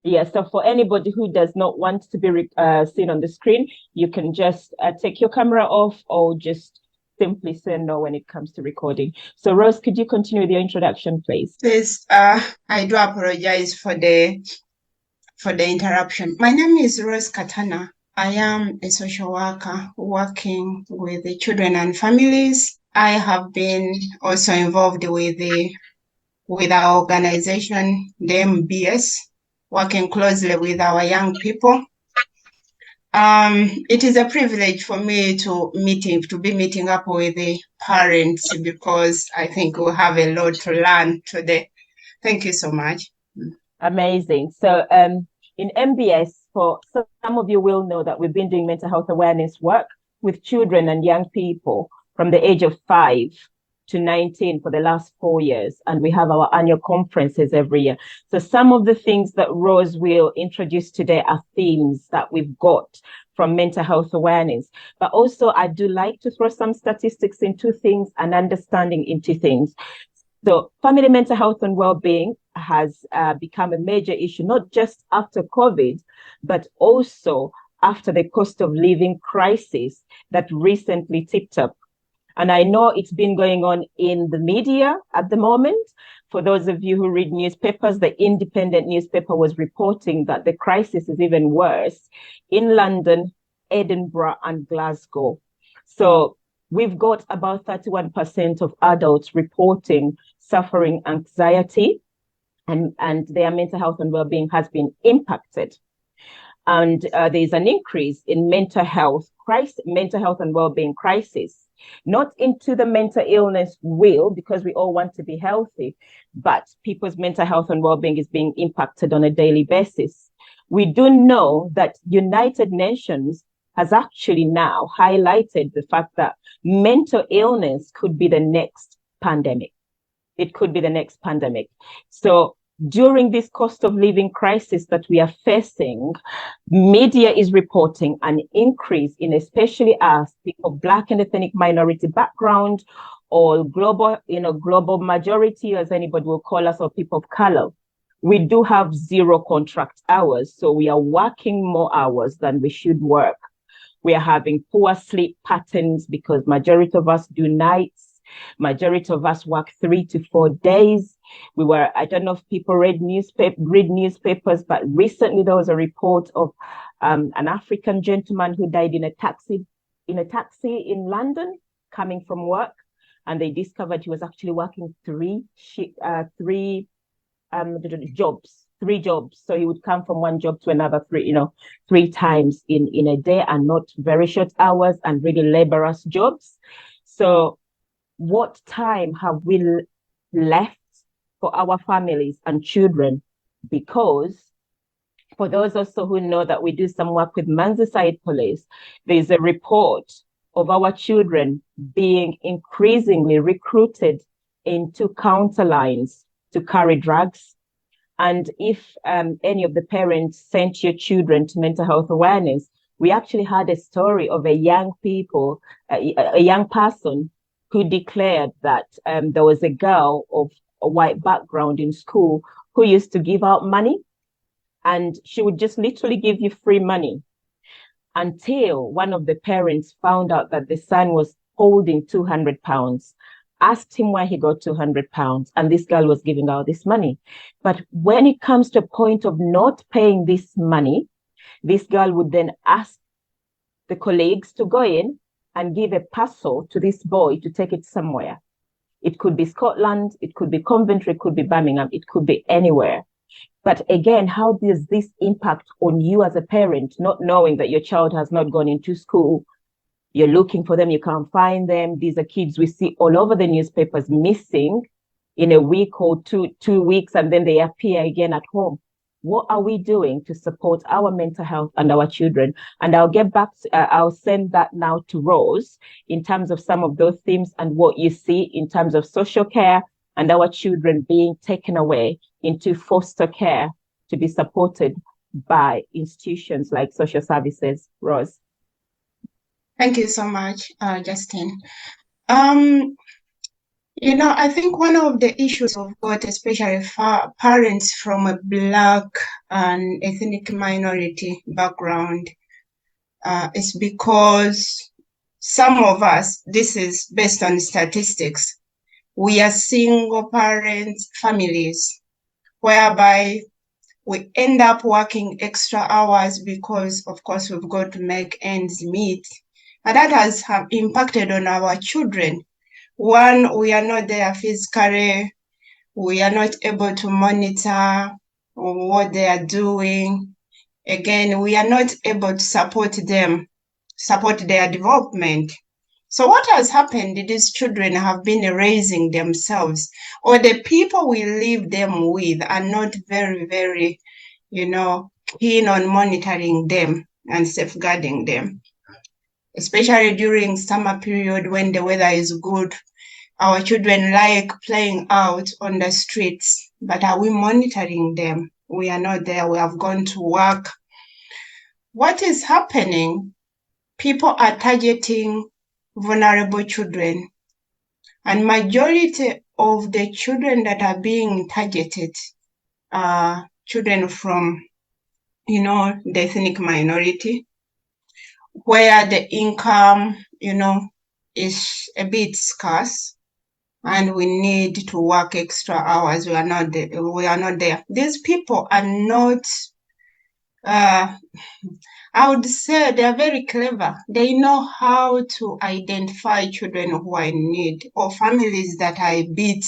Yeah, so for anybody who does not want to be seen on the screen, you can just take your camera off or just simply say no when it comes to recording. So Rose, could you continue with your introduction, please? Please, I do apologize for the interruption. My name is Rose Katana. I am a social worker working with the children and families. I have been also involved with our organization, the MBS, working closely with our young people. It is a privilege for me to be meeting up with the parents because I think we have a lot to learn today. Thank you so much. Amazing. So in MBS, for some of you will know that we've been doing mental health awareness work with children and young people from the age of 5 to 19 for the last 4 years. And we have our annual conferences every year. So some of the things that Rose will introduce today are themes that we've got from mental health awareness. But also I do like to throw some statistics into things and understanding into things. So family mental health and well-being has become a major issue, not just after COVID, but also after the cost of living crisis that recently tipped up. And I know it's been going on in the media at the moment. For those of you who read newspapers, the Independent newspaper was reporting that the crisis is even worse in London, Edinburgh, and Glasgow. So we've got about 31% of adults reporting suffering anxiety, and their mental health and well-being has been impacted. And there's an increase in mental health and well-being crisis, not into the mental illness wheel, because we all want to be healthy, but people's mental health and well-being is being impacted on a daily basis. We do know that United Nations has actually now highlighted the fact that mental illness could be the next pandemic. It could be the next pandemic. So during this cost of living crisis that we are facing, media is reporting an increase in, especially as people Black and ethnic minority background, or global majority, as anybody will call us, or people of color. We do have zero contract hours, so we are working more hours than we should work. We are having poor sleep patterns because majority of us do nights. Majority of us work 3 to 4 days. I don't know if people read newspapers, but recently there was a report of an African gentleman who died in a taxi in London coming from work, and they discovered he was actually working three jobs. So he would come from one job to another three times in a day, and not very short hours, and really laborious jobs. So what time have we left for our families and children? Because for those also who know that we do some work with Merseyside police, there's a report of our children being increasingly recruited into counter lines to carry drugs. And if any of the parents sent your children to mental health awareness, we actually had a story of a young person who declared that there was a girl of a white background in school who used to give out money, and she would just literally give you free money, until one of the parents found out that the son was holding £200, asked him where he got £200, and this girl was giving out this money. But when it comes to a point of not paying this money, this girl would then ask the colleagues to go in and give a parcel to this boy to take it somewhere. It could be Scotland, it could be Coventry, it could be Birmingham, it could be anywhere. But again, how does this impact on you as a parent, not knowing that your child has not gone into school? You're looking for them, you can't find them. These are kids we see all over the newspapers missing in a week or two weeks, and then they appear again at home. What are we doing to support our mental health and our children? And I'll send that now to Rose in terms of some of those themes and what you see in terms of social care and our children being taken away into foster care to be supported by institutions like social services. Rose. Thank you so much, Justin. Yeah, You know, I think one of the issues we've got, especially for parents from a Black and ethnic minority background, is because some of us, this is based on statistics, we are single parent families, whereby we end up working extra hours because, of course, we've got to make ends meet. And that has impacted on our children. One, we are not there physically. We are not able to monitor what they are doing. Again, we are not able to support them, support their development. So what has happened, these children have been raising themselves, or the people we leave them with are not very, very, keen on monitoring them and safeguarding them, especially during summer period when the weather is good. Our children like playing out on the streets, but are we monitoring them? We are not there. We have gone to work. What is happening? People are targeting vulnerable children, and majority of the children that are being targeted are children from, the ethnic minority, where the income, is a bit scarce, and we need to work extra hours. We are not there. These people are not, I would say they are very clever. They know how to identify children who are in need or families that are a bit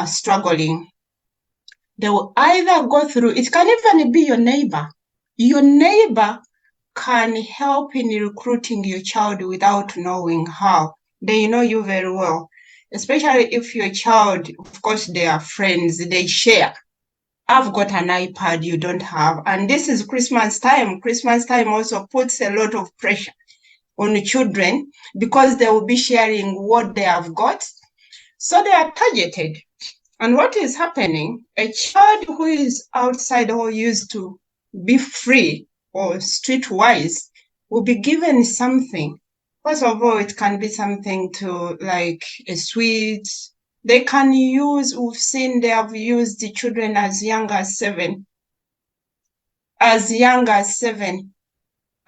struggling. They will either go through, it can even be your neighbor. Your neighbor can help in recruiting your child without knowing how. They know you very well, especially if your child, of course, they are friends, they share. I've got an iPad you don't have. And this is Christmas time. Christmas time also puts a lot of pressure on the children because they will be sharing what they have got. So they are targeted. And what is happening? A child who is outside or used to be free or streetwise will be given something. First of all, it can be something to like a sweet. They can use, we've seen they have used the children as young as 7.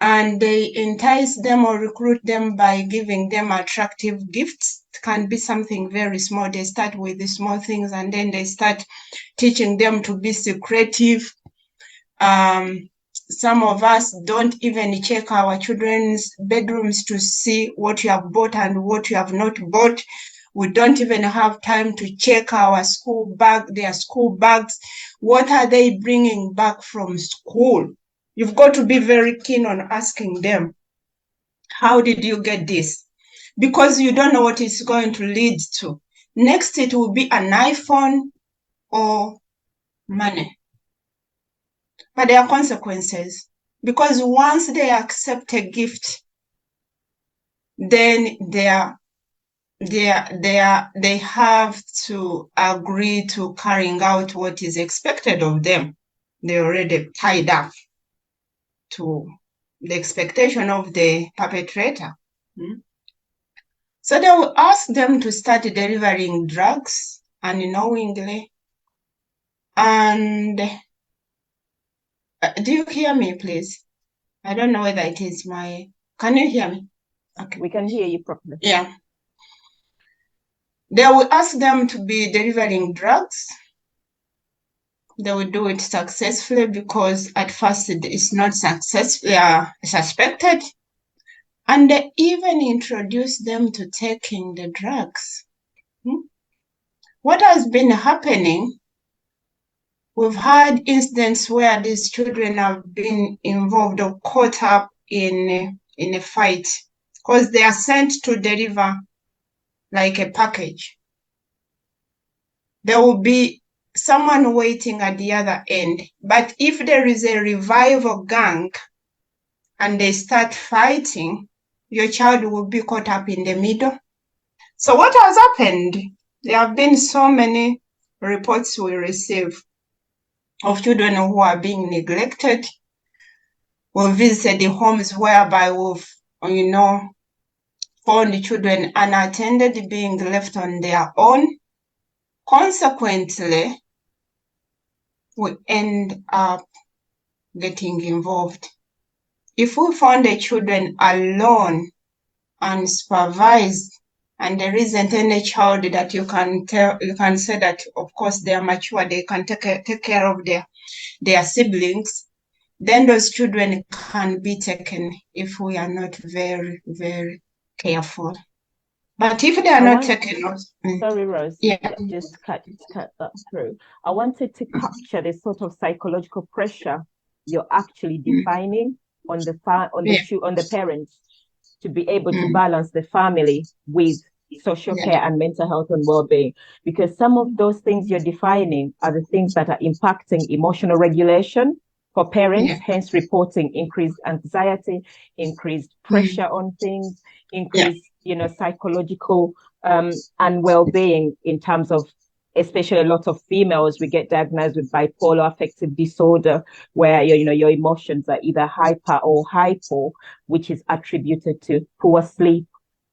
And they entice them or recruit them by giving them attractive gifts. It can be something very small. They start with the small things and then they start teaching them to be secretive. Some of us don't even check our children's bedrooms to see what you have bought and what you have not bought. We don't even have time to check our their school bags. What are they bringing back from school? You've got to be very keen on asking them, how did you get this? Because you don't know what it's going to lead to. Next, it will be an iPhone or money. But there are consequences, because once they accept a gift, then they have to agree to carrying out what is expected of them. They're already tied up to the expectation of the perpetrator. So they will ask them to start delivering drugs unknowingly. And do you hear me, please? I don't know whether it is can you hear me? Okay. We can hear you properly. Yeah. They will ask them to be delivering drugs. They will do it successfully because at first it is not suspected. And they even introduce them to taking the drugs. What has been happening? We've had incidents where these children have been involved or caught up in a fight because they are sent to deliver like a package. There will be someone waiting at the other end. But if there is a revival gang and they start fighting, your child will be caught up in the middle. So what has happened? There have been so many reports we receive of children who are being neglected. We've visited the homes whereby we've, found children unattended being left on their own. Consequently, we end up getting involved. If we found the children alone, unsupervised, and there isn't any child that you can say that, of course, they are mature, they can take care of their siblings, then those children can be taken if we are not very, very careful. But if they are not taken, sorry, Rose, just cut that through. I wanted to capture the sort of psychological pressure you're actually defining on the parents to be able to balance the family with social care and mental health and well-being, because some of those things you're defining are the things that are impacting emotional regulation for parents, hence reporting increased anxiety, increased pressure on things, increased psychological and well-being in terms of, especially a lot of females, we get diagnosed with bipolar affective disorder, where your emotions are either hyper or hypo, which is attributed to poor sleep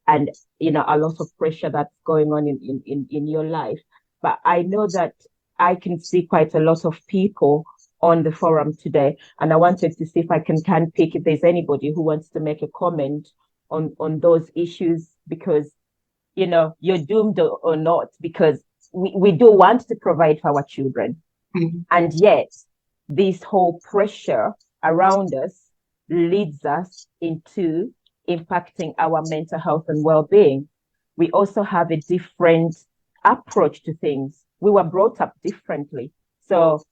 and a lot of pressure that's going on in your life. But I know that I can see quite a lot of people on the forum today, and I wanted to see if I can pick if there's anybody who wants to make a comment on those issues, because you're doomed or not, because we do want to provide for our children. And yet this whole pressure around us leads us into impacting our mental health and well-being. We also have a different approach to things. We were brought up differently. So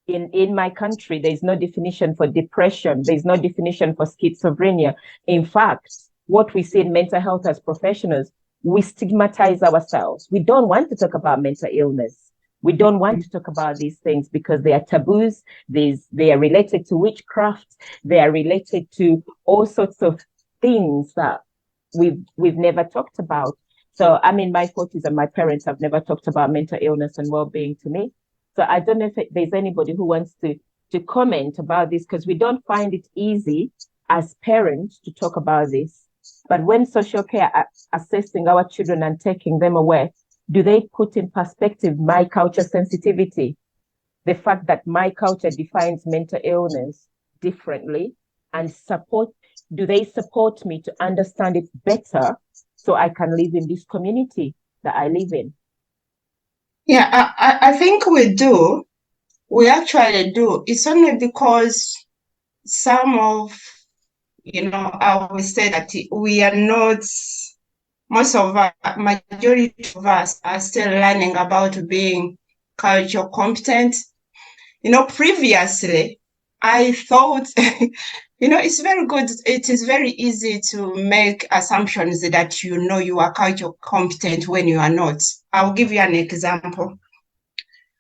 in my country, there's no definition for depression. There's no definition for schizophrenia. In fact, what we see in mental health as professionals, we stigmatize ourselves. We don't want to talk about mental illness. We don't want to talk about these things because they are taboos. They are related to witchcraft. They are related to all sorts of things that we've never talked about. So I'm in my 40s and my parents have never talked about mental illness and well-being to me. So I don't know if there's anybody who wants to comment about this, because we don't find it easy as parents to talk about this. But when social care are assessing our children and taking them away, do they put in perspective my culture sensitivity? The fact that my culture defines mental illness differently, and do they support me to understand it better so I can live in this community that I live in? Yeah, I think we do. We actually do. It's only because some of, I would say that we are not, majority of us are still learning about being culture competent. Previously, I thought, it's very good. It is very easy to make assumptions that you are culture competent when you are not. I'll give you an example.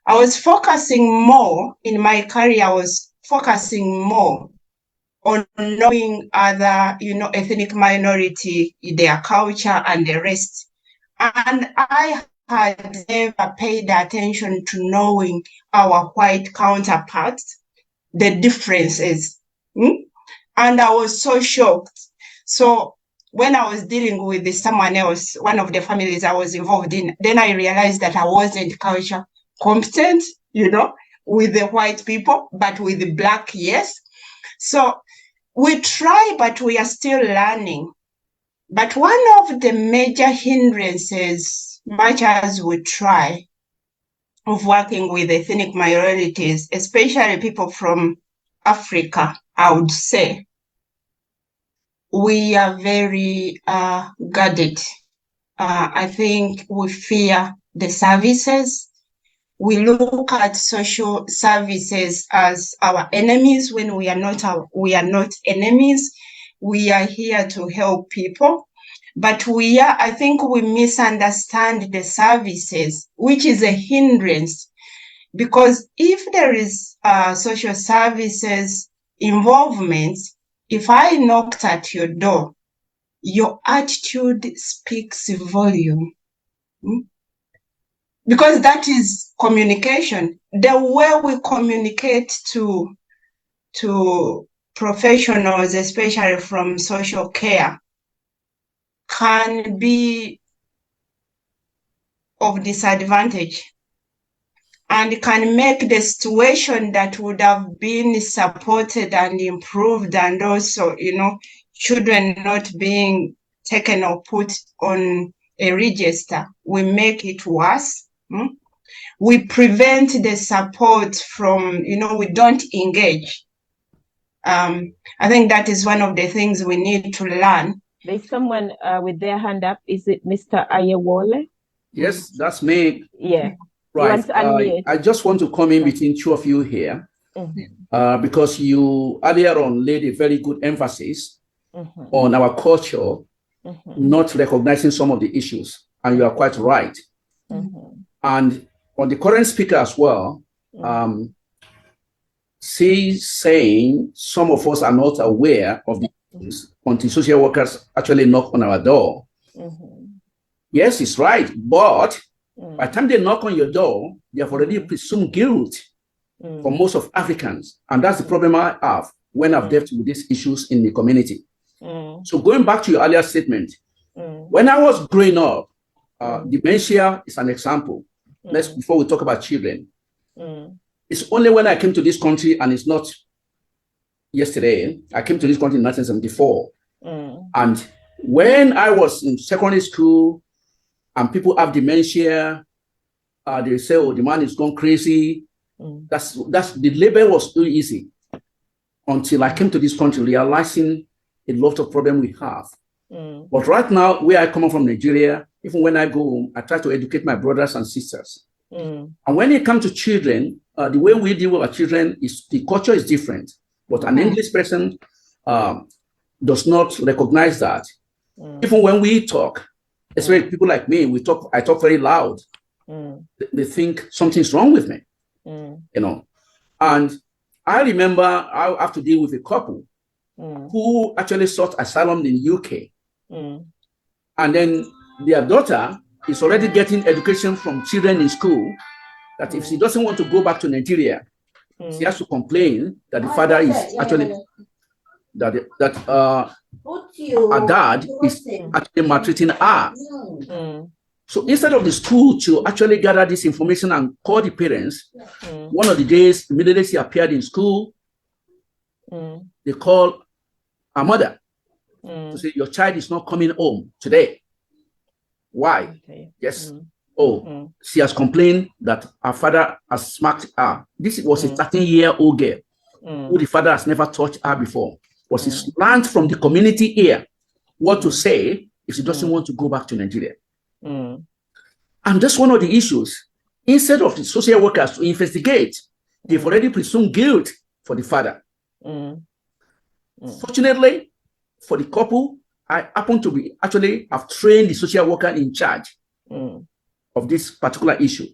I was focusing more in my career, on knowing other, ethnic minority, their culture and the rest. And I had never paid attention to knowing our white counterparts, the differences. And I was so shocked. So when I was dealing with someone else, one of the families I was involved in, then I realized that I wasn't culture competent, with the white people, but with the black, yes. So we try, but we are still learning. But one of the major hindrances, much as we try, of working with ethnic minorities, especially people from Africa, I would say, we are very guarded. I think we fear the services. We look at social services as our enemies when we are not enemies. We are here to help people, but I think we misunderstand the services, which is a hindrance, because if there is social services involvement, if I knocked at your door, your attitude speaks volume. Because that is communication. The way we communicate to professionals, especially from social care, can be of disadvantage and can make the situation that would have been supported and improved, and also, children not being taken or put on a register, we make it worse. We prevent the support from, we don't engage. I think that is one of the things we need to learn. There's someone with their hand up. Is it Mr. Ayewole? Yes, that's me. Yeah. Right. I just want to come in between two of you here, because you earlier on laid a very good emphasis on our culture not recognizing some of the issues, and you are quite right. And on the current speaker as well, she's saying some of us are not aware of the issues until social workers actually knock on our door. Yes, it's right, but by the time they knock on your door, they have already presumed guilt for most of Africans. And that's the problem I have when I've dealt with these issues in the community. So going back to your earlier statement, when I was growing up, dementia is an example. Before we talk about children, it's only when I came to this country, and it's not yesterday, I came to this country in 1974. And when I was in secondary school, and people have dementia, they say, oh, the man is gone crazy. That's the label was too easy until I came to this country, realizing a lot of problem we have. But right now, where I come from, Nigeria, even when I go home, I try to educate my brothers and sisters. And when it comes to children, the way we deal with our children is the culture is different. But an English person does not recognize that. Even when we talk, especially people like me, I talk very loud. They think something's wrong with me, And I remember I have to deal with a couple who actually sought asylum in UK. And then their daughter is already getting education from children in school, that if she doesn't want to go back to Nigeria, she has to complain that the father is actually, her dad is actually maltreating her. So instead of the school to actually gather this information and call the parents, one of the days, immediately she appeared in school, they call her mother to say, your child is not coming home today. Why? Yes. She has complained that her father has smacked her. This was a 13-year-old girl who the father has never touched her before. But she's learned from the community here what to say if she doesn't want to go back to Nigeria. And that's one of the issues. Instead of the social workers to investigate, they've already presumed guilt for the father. Fortunately, for the couple, I happen to be have trained the social worker in charge of this particular issue.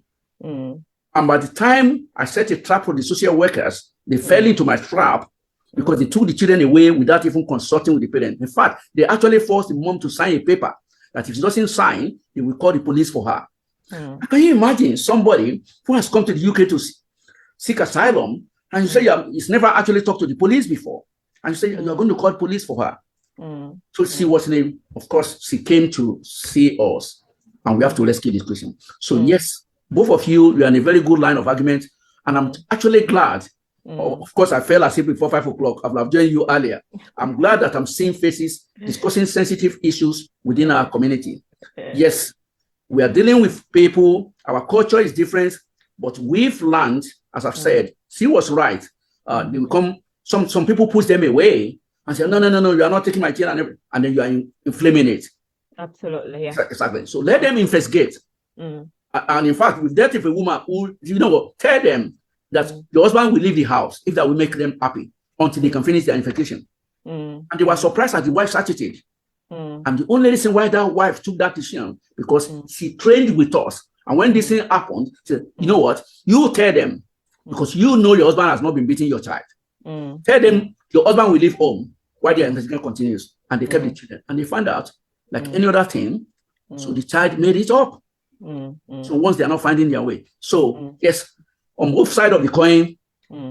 And by the time I set a trap for the social workers, they fell into my trap because they took the children away without even consulting with the parents. In fact, they actually forced the mom to sign a paper that if she doesn't sign, they will call the police for her. Can you imagine somebody who has come to the UK to seek asylum, and you say he's never actually talked to the police before, and you say you're going to call police for her? So she was of course, she came to see us, and we have to rescue this question. So yes, both of you are in a very good line of argument, and I'm actually glad. Of course, I fell asleep before 5 o'clock. I would have joined you earlier. I'm glad that I'm seeing faces discussing sensitive issues within our community. Yes, we are dealing with people. Our culture is different, but we've learned, as I've said, she was right. They become some people push them away and say, no, you are not taking my child, and then you are inflaming it. Absolutely, yeah. Exactly. So let them investigate. And in fact, with that, if a woman who, tell them that the husband will leave the house if that will make them happy until they can finish their investigation. And they were surprised at the wife's attitude. And the only reason why that wife took that decision, because she trained with us. And when this thing happened, she said, you know what? You tell them, because you know your husband has not been beating your child. Tell them your husband will leave home while their investigation continues. And they kept the children. And they found out, like any other thing, so the child made it up. So once they are not finding their way. So yes, on both sides of the coin,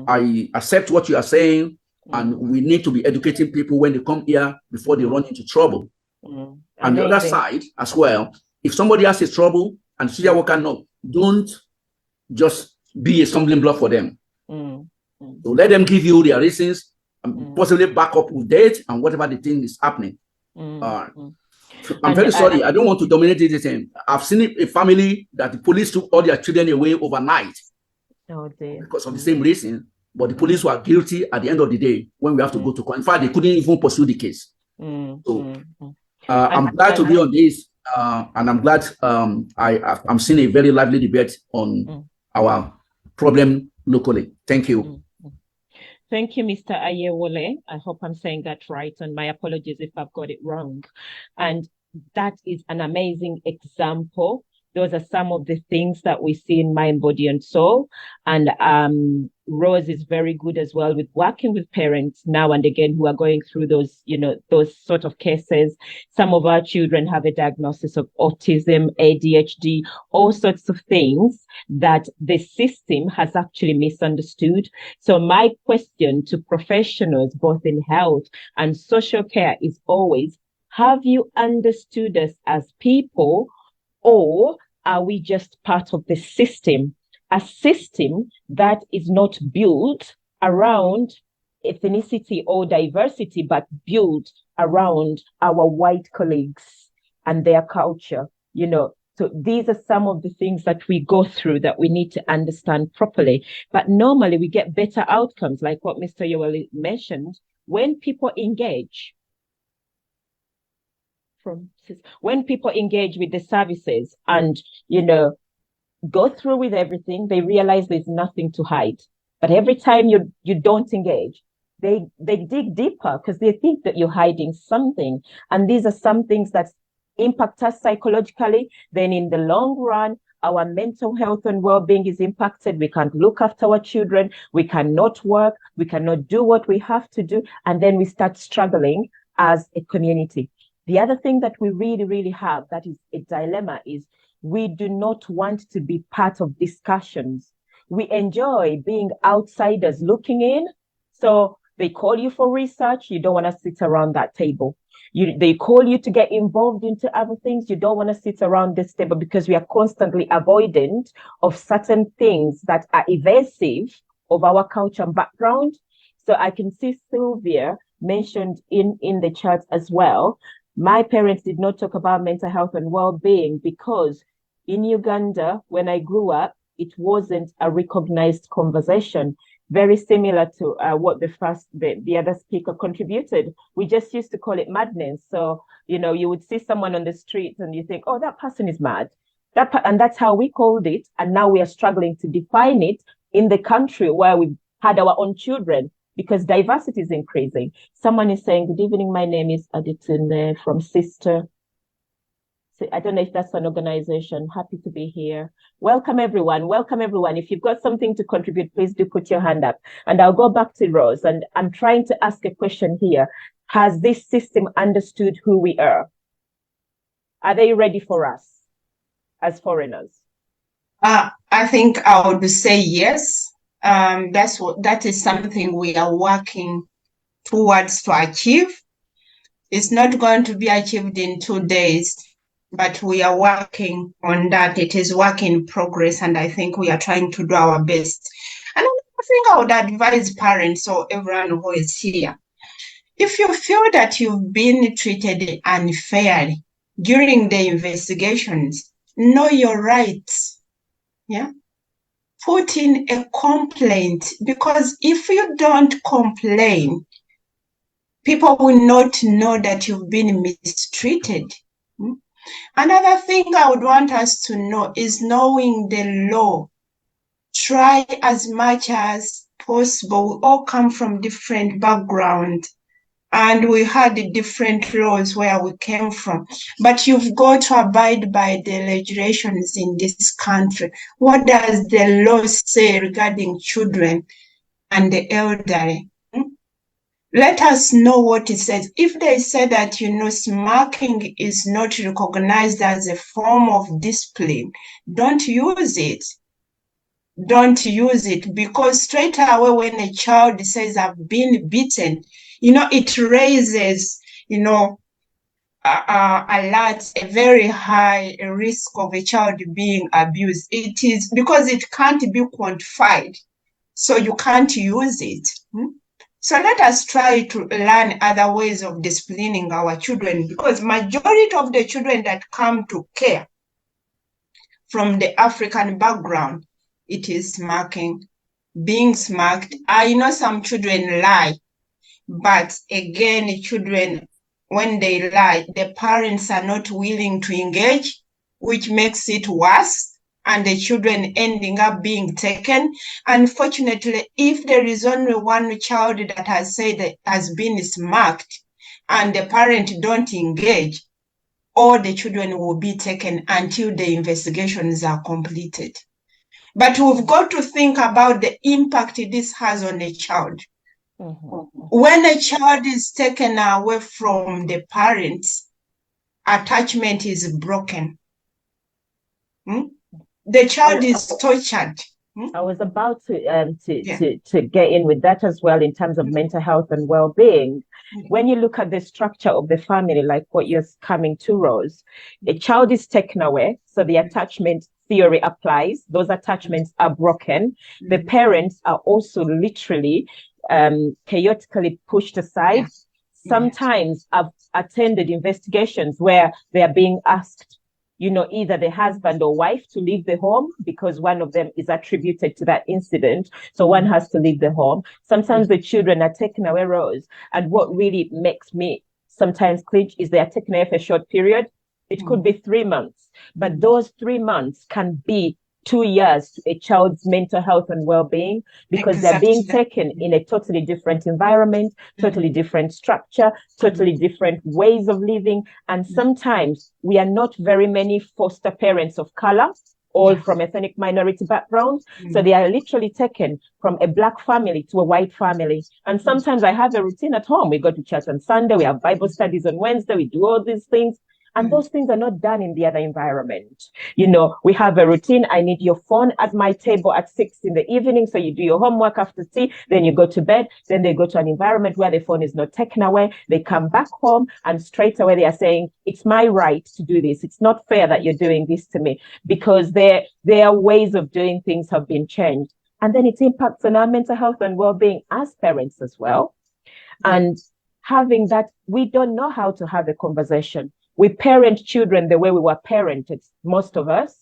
I accept what you are saying, and we need to be educating people when they come here before they run into trouble. And the other side as well, if somebody has a trouble and the social worker know, don't just be a stumbling block for them. So let them give you their reasons and possibly back up with date and whatever the thing is happening. So I'm very sorry. I don't want to dominate this thing. I've seen a family that the police took all their children away overnight because of the same reason. But the police were guilty at the end of the day when we have to go to court. In fact, they couldn't even pursue the case. So I'm glad to be on this, and I'm glad I'm seeing a very lively debate on our problem locally. Thank you. Thank you, Mr. Ayewole. I hope I'm saying that right, and my apologies if I've got it wrong. And that is an amazing example. Those are some of the things that we see in Mind, Body, and Soul. And Rose is very good as well with working with parents now and again who are going through those, those sort of cases. Some of our children have a diagnosis of autism, ADHD, all sorts of things that the system has actually misunderstood. So my question to professionals, both in health and social care, is always, have you understood us as people, or are we just part of the system? A system that is not built around ethnicity or diversity, but built around our white colleagues and their culture. So these are some of the things that we go through that we need to understand properly. But normally we get better outcomes, like what Mr. Yoweli mentioned, when people engage. When people engage with the services and, go through with everything, they realize there's nothing to hide. But every time you don't engage, they dig deeper because they think that you're hiding something. And these are some things that impact us psychologically. Then in the long run, our mental health and well-being is impacted. We can't look after our children. We cannot work. We cannot do what we have to do. And then we start struggling as a community. The other thing that we really, really have that is a dilemma is we do not want to be part of discussions. We enjoy being outsiders looking in. So they call you for research. You don't want to sit around that table. They call you to get involved into other things. You don't want to sit around this table because we are constantly avoidant of certain things that are evasive of our culture and background. So I can see Sylvia mentioned in the chat as well. My parents did not talk about mental health and well-being because in Uganda, when I grew up, it wasn't a recognized conversation. Very similar to what the other speaker contributed. We just used to call it madness. So, you would see someone on the street and you think, oh, that person is mad. And that's how we called it. And now we are struggling to define it in the country where we had our own children, because diversity is increasing. Someone is saying, good evening, my name is Aditun from Sister. So I don't know if that's an organization. Happy to be here. Welcome, everyone. Welcome, everyone. If you've got something to contribute, please do put your hand up. And I'll go back to Rose. And I'm trying to ask a question here. Has this system understood who we are? Are they ready for us as foreigners? I think I would say yes. That is something we are working towards to achieve. It's not going to be achieved in 2 days, but we are working on that. It is work in progress, and I think we are trying to do our best. And I think I would advise parents or everyone who is here, if you feel that you've been treated unfairly during the investigations, know your rights. Yeah. Put in a complaint, because if you don't complain, people will not know that you've been mistreated. Another thing I would want us to know is knowing the law. Try as much as possible. We all come from different backgrounds, and we had different laws where we came from. But you've got to abide by the regulations in this country. What does the law say regarding children and the elderly? Let us know what it says. If they say that, smacking is not recognized as a form of discipline, don't use it. Don't use it, because straight away when a child says, I've been beaten, it raises, alerts a very high risk of a child being abused. It is because it can't be quantified, so you can't use it. So let us try to learn other ways of disciplining our children, because majority of the children that come to care from the African background, it is smacking, being smacked. I know some children lie, but again, children, when they lie, the parents are not willing to engage, which makes it worse, and the children ending up being taken. Unfortunately, if there is only one child that has said that has been smacked and the parent don't engage, all the children will be taken until the investigations are completed. But we've got to think about the impact this has on a child. When a child is taken away from the parents, attachment is broken. The child is tortured. I was about to get in with that as well in terms of mental health and well-being. When you look at the structure of the family, like what you're coming to, Rose, a child is taken away, so the attachment theory applies. Those attachments are broken. The parents are also literally chaotically pushed aside. Sometimes I've attended investigations where they are being asked, either the husband or wife to leave the home because one of them is attributed to that incident. So one has to leave the home. Sometimes the children are taken away, Rose. And what really makes me sometimes clinch is they are taken away for a short period. It could be 3 months, but those 3 months can be 2 years to a child's mental health and well-being, because they're being taken in a totally different environment, totally different structure, totally different ways of living. And sometimes we are not very many foster parents of color, all from ethnic minority backgrounds. So they are literally taken from a Black family to a white family. And sometimes I have a routine at home. We go to church on Sunday, we have Bible studies on Wednesday, we do all these things. And those things are not done in the other environment. We have a routine. I need your phone at my table at 6 in the evening. So you do your homework after tea, then you go to bed. Then they go to an environment where the phone is not taken away. They come back home and straight away they are saying, it's my right to do this. It's not fair that you're doing this to me, because their ways of doing things have been changed. And then it impacts on our mental health and well-being as parents as well. And having that, we don't know how to have a conversation. We parent children the way we were parented, most of us.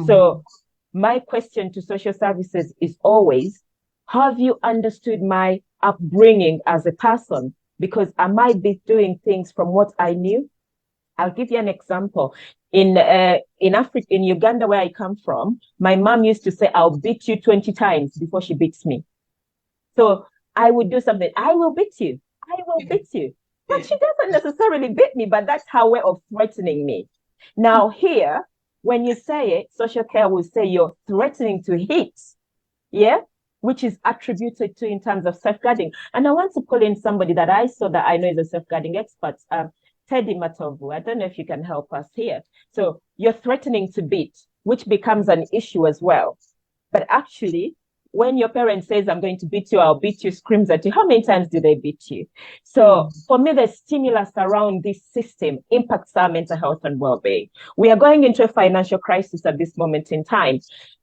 So my question to social services is always, have you understood my upbringing as a person? Because I might be doing things from what I knew. I'll give you an example. In Africa, in Uganda, where I come from, my mom used to say, I'll beat you 20 times before she beats me. So I would do something. I will beat you. I will beat you. But she doesn't necessarily beat me, but that's her way of threatening me. Now here, when you say it, social care will say you're threatening to hit, which is attributed to in terms of safeguarding. And I want to pull in somebody that I saw that I know is a safeguarding expert, Teddy Matovu. I don't know if you can help us here. So you're threatening to beat, which becomes an issue as well. But actually, when your parent says, I'm going to beat you, I'll beat you, screams at you, how many times do they beat you? So for me, the stimulus around this system impacts our mental health and well-being. We are going into a financial crisis at this moment in time.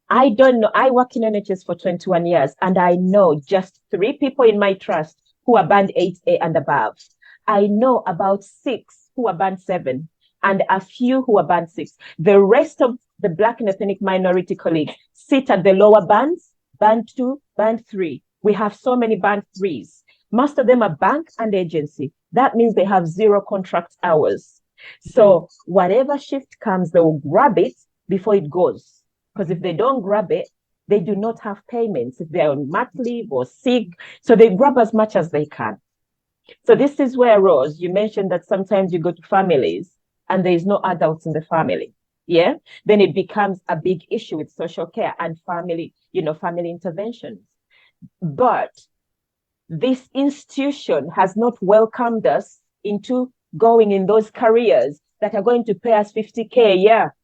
I don't know. I work in NHS for 21 years, and I know just 3 people in my trust who are band 8A and above. I know about 6 who are band 7 and a few who are band 6. The rest of the Black and ethnic minority colleagues sit at the lower bands, band 2, band 3. We have so many band 3s. Most of them are bank and agency. That means they have 0 contract hours. So whatever shift comes, they will grab it before it goes. Because if they don't grab it, they do not have payments if they're on mat leave or sick. So they grab as much as they can. So this is where, Rose, you mentioned that sometimes you go to families and there is no adults in the family. Yeah, then it becomes a big issue with social care and family, family interventions. But this institution has not welcomed us into going in those careers that are going to pay us 50K a year.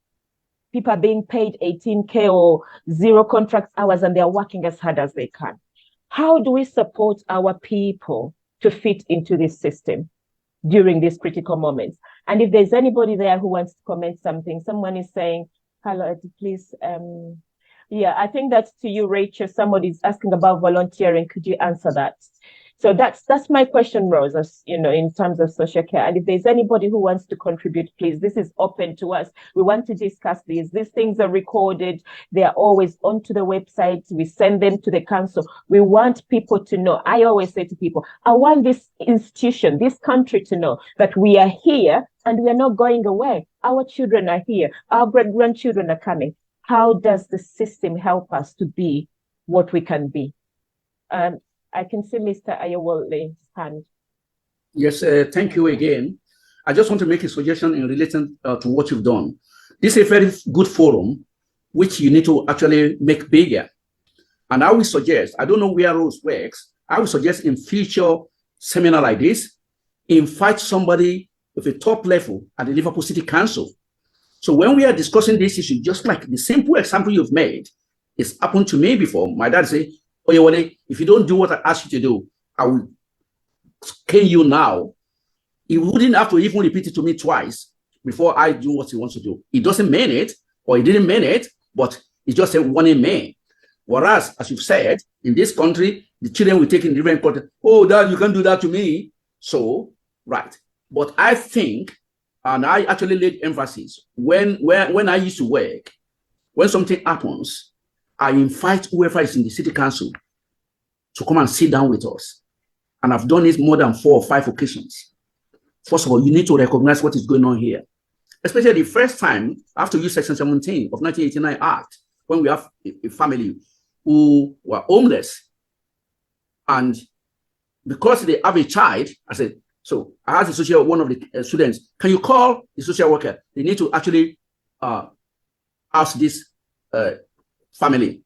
People are being paid 18K or 0 contract hours, and they're working as hard as they can. How do we support our people to fit into this system during these critical moments? And if there's anybody there who wants to comment something, someone is saying, hello, please. Yeah, I think that's to you, Rachel. Somebody's asking about volunteering. Could you answer that? So that's my question, Rose, as you know, in terms of social care. And if there's anybody who wants to contribute, please, this is open to us. We want to discuss these. These things are recorded. They are always onto the website. We send them to the council. We want people to know. I always say to people, I want this institution, this country to know that we are here and we are not going away. Our children are here. Our grandchildren are coming. How does the system help us to be what we can be? I can see Mr. Ayewale's hand. Yes, thank you again. I just want to make a suggestion in relation to what you've done. This is a very good forum, which you need to actually make bigger. And I will suggest, I don't know where Rose works, I would suggest in future seminar like this, invite somebody with a top level at the Liverpool City Council. So when we are discussing this issue, just like the simple example you've made, it's happened to me before. My dad said, "Oh, Wodin, if you don't do what I ask you to do, I will cane you now." He wouldn't have to even repeat it to me twice before I do what he wants to do. He doesn't mean it, or he didn't mean it, but he just said warning me. Whereas, as you've said, in this country, the children will take in different country. "Oh, Dad, you can't do that to me." So, right. But I think, and I actually laid emphasis, when I used to work, when something happens, I invite whoever is in the city council to come and sit down with us. And I've done it more than 4 or 5 occasions. First of all, you need to recognize what is going on here. Especially the first time, I have to use Section 17 of 1989 Act, when we have a family who were homeless. And because they have a child, I said, so I asked one of the students, can you call the social worker? They need to actually ask this family.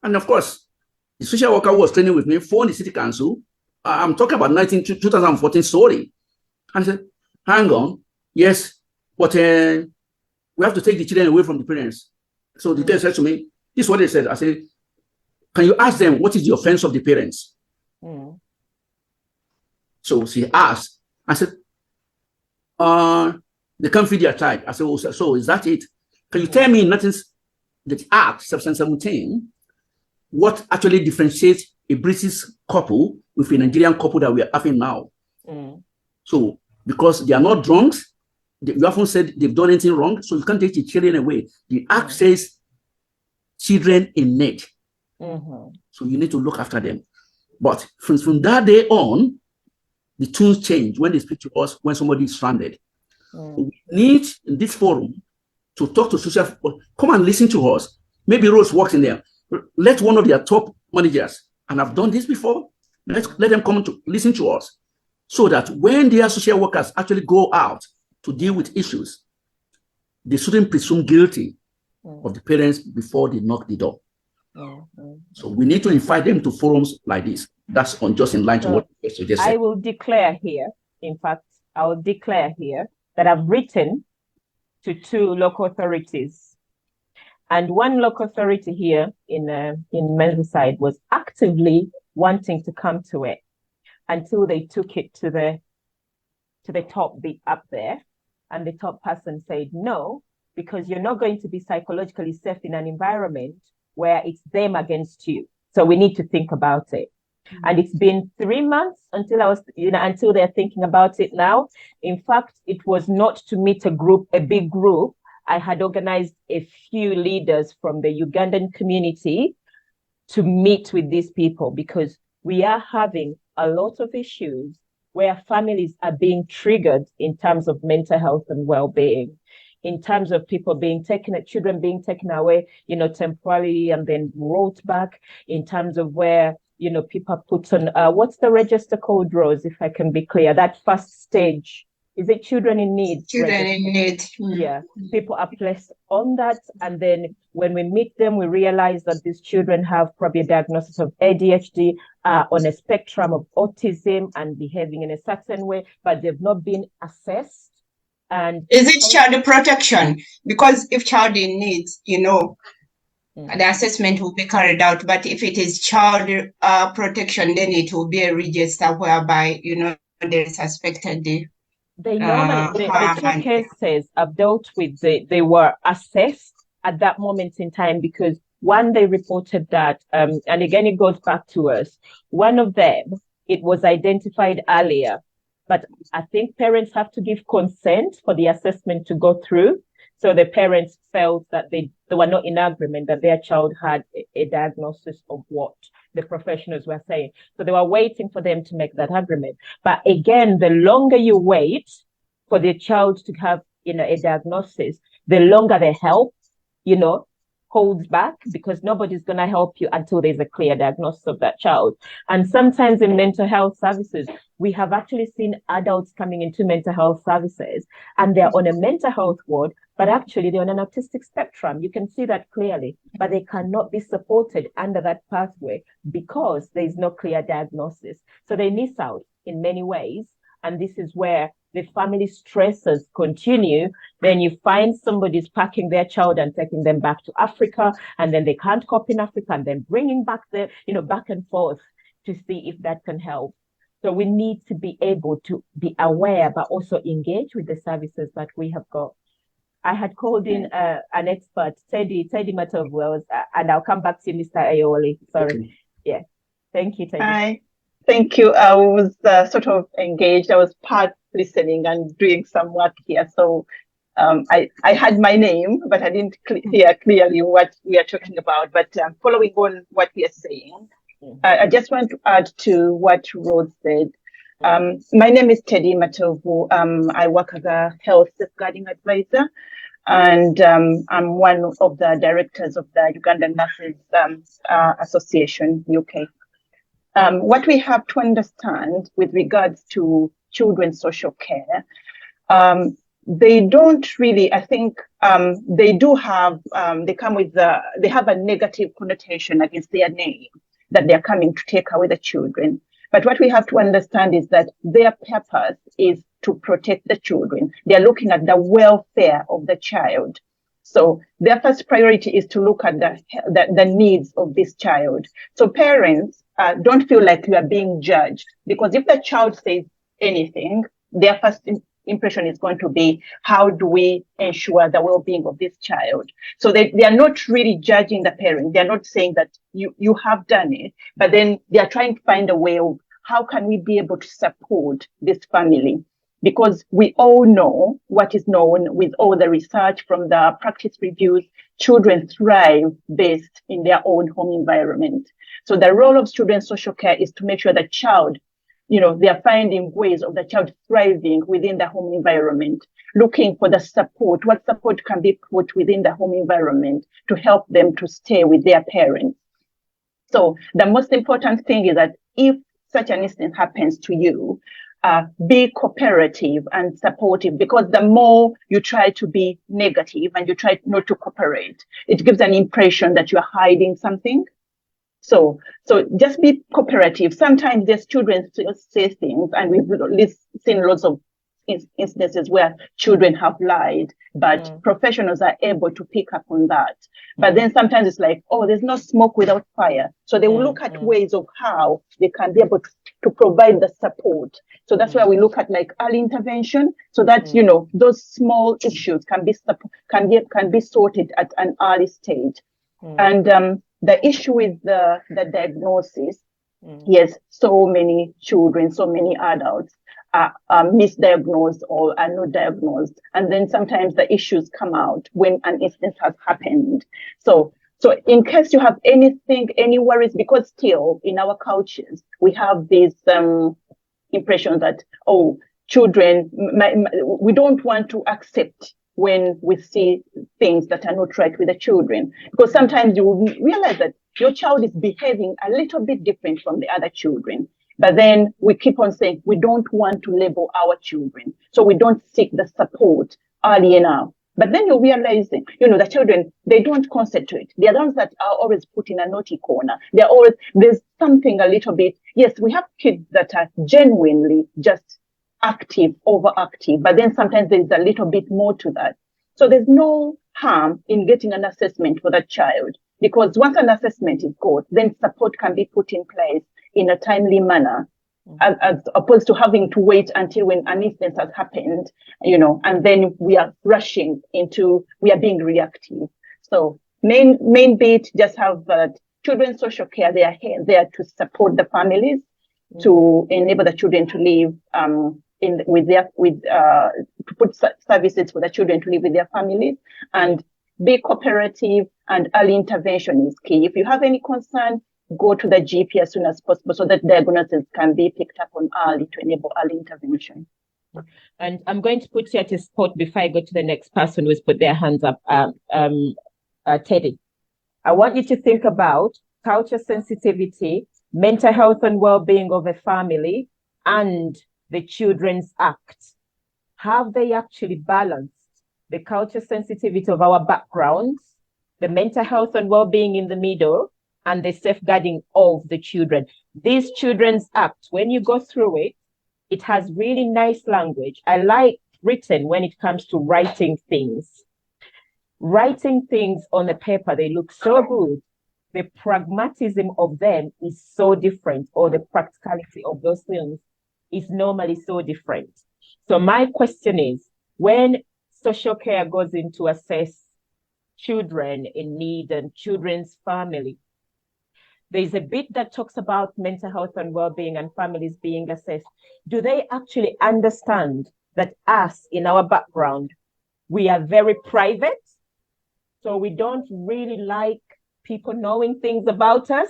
And of course, the social worker was training with me for the city council. I'm talking about 2014 story. And I said, hang on, yes, but we have to take the children away from the parents. So the girl said to me, this is what they said. I said, can you ask them what is the offense of the parents? Mm. So she asked, I said, they can't feed their child. I said, oh, so is that it? Can you tell me nothing, the Act, Section 17, what actually differentiates a British couple with a Nigerian couple that we are having now? Mm. So, because they are not drunks, you often said they've done anything wrong, so you can't take the children away. The Act says children in need. Mm-hmm. So you need to look after them. But from that day on, the tunes change when they speak to us when somebody is stranded. Mm. So we need in this forum to talk to social people. Come and listen to us. Maybe Rose works in there. Let one of their top managers, and I've done this before, let them come to listen to us, so that when their social workers actually go out to deal with issues, they shouldn't presume guilty of the parents before they knock the door. So we need to invite them to forums like this. That's just in line to what you just said. I will declare here, in fact, I will declare here that I've written to 2 local authorities. And one local authority here in Merseyside was actively wanting to come to it until they took it to the top bit up there. And the top person said, no, because you're not going to be psychologically safe in an environment where it's them against you. So we need to think about it. Mm-hmm. And it's been 3 months until they're thinking about it now. In fact, it was not to meet a big group. I had organized a few leaders from the Ugandan community to meet with these people, because we are having a lot of issues where families are being triggered in terms of mental health and well-being, in terms of children being taken away, temporarily and then brought back, in terms of where, people are put on, what's the register called, Rose, if I can be clear, that first stage. Is it children in need? Children in need. Yeah, people are placed on that. And then when we meet them, we realize that these children have probably a diagnosis of ADHD, on a spectrum of autism and behaving in a certain way, but they've not been assessed. And is it child protection? Because if child in need, the assessment will be carried out. But if it is child protection, then it will be a register whereby, they suspected They normally, the two cases I've dealt with, they were assessed at that moment in time because one, they reported that, and again, it goes back to us. One of them, it was identified earlier, but I think parents have to give consent for the assessment to go through. So the parents felt that they were not in agreement that their child had a diagnosis of what the professionals were saying. So they were waiting for them to make that agreement. But again, the longer you wait for the child to have, a diagnosis, the longer the help, holds back, because nobody's going to help you until there's a clear diagnosis of that child. And sometimes in mental health services, we have actually seen adults coming into mental health services and they're on a mental health ward, but actually they're on an autistic spectrum. You can see that clearly, but they cannot be supported under that pathway because there is no clear diagnosis. So they miss out in many ways. And this is where the family stresses continue. Then you find somebody's packing their child and taking them back to Africa, and then they can't cope in Africa, and then bringing back back and forth to see if that can help. So we need to be able to be aware, but also engage with the services that we have got. I had called in an expert, Teddy Matov, and I'll come back to you, Mr. Aioli. Sorry. Yeah. Thank you, Teddy. Hi. Thank you. I was sort of engaged. I was part listening and doing some work here. So I had my name, but I didn't hear clearly what we are talking about. But following on what we are saying, I just want to add to what Rose said. My name is Teddy Matovu. I work as a health safeguarding advisor, and I'm one of the directors of the Ugandan Nurses Association, UK. What we have to understand with regards to children's social care, they don't really, I think they do have, they have a negative connotation against their name, that they're coming to take away the children. But what we have to understand is that their purpose is to protect the children. They're looking at the welfare of the child. So their first priority is to look at the needs of this child. So parents don't feel like you are being judged, because if the child says anything, their first impression is going to be, how do we ensure the well-being of this child? So they are not really judging the parent. They're not saying that you have done it, but then they are trying to find a way of how can we be able to support this family? Because we all know what is known with all the research from the practice reviews, children thrive best in their own home environment. So the role of children's social care is to make sure the child, they are finding ways of the child thriving within the home environment, looking for the support, what support can be put within the home environment to help them to stay with their parents. So the most important thing is that if such an incident happens to you, be cooperative and supportive, because the more you try to be negative and you try not to cooperate, it gives an impression that you're hiding something. So just be cooperative. Sometimes there's children say things, and we've seen lots of instances where children have lied, but professionals are able to pick up on that. But then sometimes it's like, oh, there's no smoke without fire. So they will look at ways of how they can be able to provide the support. So that's why we look at like early intervention, so that those small issues can be sorted at an early stage. And the issue with the diagnosis, yes, so many children, so many adults are misdiagnosed or are not diagnosed. And then sometimes the issues come out when an incident has happened. So in case you have any worries, because still in our cultures, we have this impression that, children, we don't want to accept when we see things that are not right with the children, because sometimes you will realize that your child is behaving a little bit different from the other children. But then we keep on saying we don't want to label our children, so we don't seek the support early enough. But then you're realizing, the children, they don't concentrate. They're the ones that are always put in a naughty corner. There's something a little bit. Yes, we have kids that are genuinely just active, overactive, but then sometimes there's a little bit more to that. So there's no harm in getting an assessment for that child, because once an assessment is got, then support can be put in place in a timely manner. as opposed to having to wait until when an incident has happened, and then we are rushing into, we are being reactive. So main bit, just have children's social care. They are there to support the families, to enable the children to live to put services for the children to live with their families, and be cooperative, and early intervention is key. If you have any concern, go to the GP as soon as possible so that diagnosis can be picked up on early to enable early intervention. And I'm going to put you at a spot before I go to the next person who's put their hands up, Teddy. I want you to think about culture sensitivity, mental health and well-being of a family, and the Children's Act. Have they actually balanced the culture sensitivity of our backgrounds, the mental health and well-being in the middle, and the safeguarding of the children? This Children's Act, when you go through it, it has really nice language. I like written when it comes to writing things. Writing things on the paper, they look so good. The pragmatism of them is so different, or the practicality of those things is normally so different. So my question is, when social care goes in to assess children in need and children's family, there's a bit that talks about mental health and well-being and families being assessed. Do they actually understand that us, in our background, we are very private? So we don't really like people knowing things about us.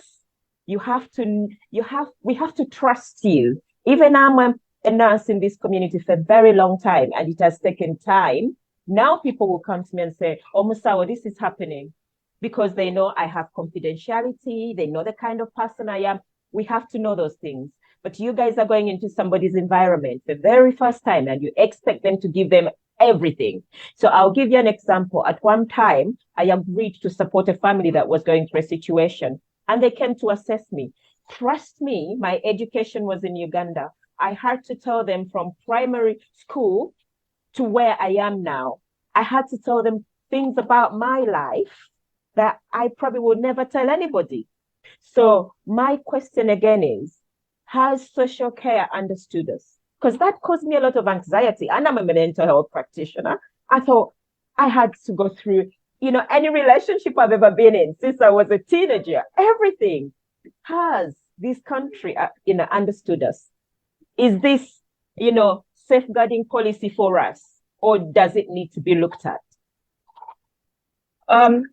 We have to trust you. Even I'm a nurse in this community for a very long time, and it has taken time. Now people will come to me and say, oh, Musawa, this is happening, because they know I have confidentiality. They know the kind of person I am. We have to know those things. But you guys are going into somebody's environment the very first time, and you expect them to give them everything. So I'll give you an example. At one time, I agreed to support a family that was going through a situation, and they came to assess me. Trust me, my education was in Uganda. I had to tell them from primary school to where I am now. I had to tell them things about my life that I probably would never tell anybody. So my question again is, has social care understood us? Because that caused me a lot of anxiety. And I'm a mental health practitioner. I thought I had to go through, any relationship I've ever been in since I was a teenager, everything. Has this country, understood us? Is this, safeguarding policy for us, or does it need to be looked at?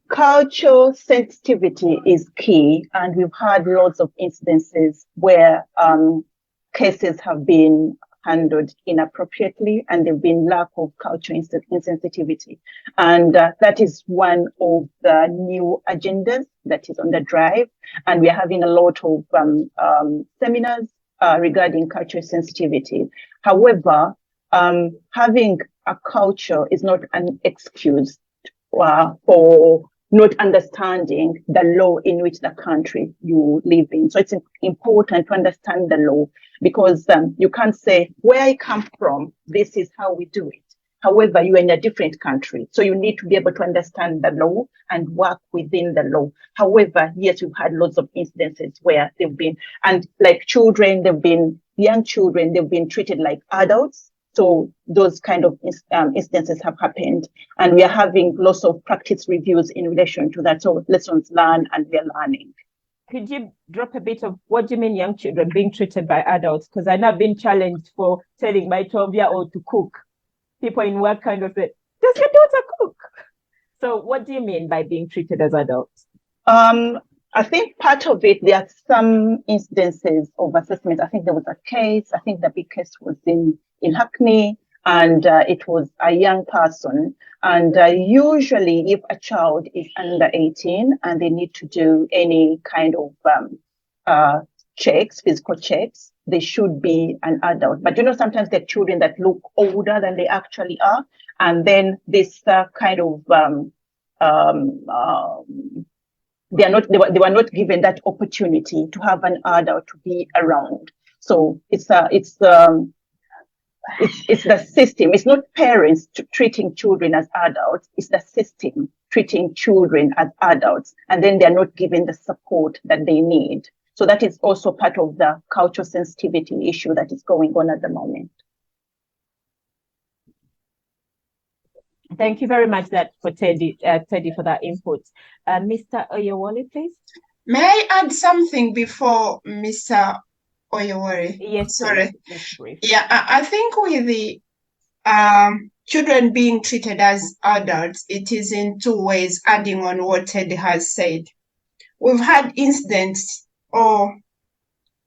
Cultural sensitivity is key, and we've had lots of incidences where cases have been handled inappropriately, and there've been lack of cultural insensitivity. And that is one of the new agendas that is on the drive. And we are having a lot of seminars regarding cultural sensitivity. However, having a culture is not an excuse for not understanding the law in which the country you live in. So it's important to understand the law, because you can't say, where I come from, this is how we do it. However, you're in a different country, so you need to be able to understand the law and work within the law. However, yes, we've had lots of incidences where they've been, and like children, young children, they've been treated like adults. So those kind of instances have happened, and we are having lots of practice reviews in relation to that. So lessons learned, and we are learning. Could you drop a bit of what do you mean young children being treated by adults? Because I've not been challenged for telling my 12-year-old to cook. People in work kind of say, does your daughter cook? So what do you mean by being treated as adults? I think part of it, there are some instances of assessment. I think there was a case, I think the big case was in Hackney, and it was a young person. And usually if a child is under 18 and they need to do any kind of checks, physical checks, they should be an adult. But sometimes there are children that look older than they actually are. And then this kind of, they were not given that opportunity to have an adult to be around. So it's the system. It's not parents treating children as adults. It's the system treating children as adults, and then they're not given the support that they need. So that is also part of the cultural sensitivity issue that is going on at the moment. Thank you very much for Teddy for that input. Mr. Oyewole, please. May I add something before Mr. Oyewole? Yes, sorry. Please. Yeah, I think with the children being treated as adults, it is in two ways, adding on what Teddy has said. We've had incidents, or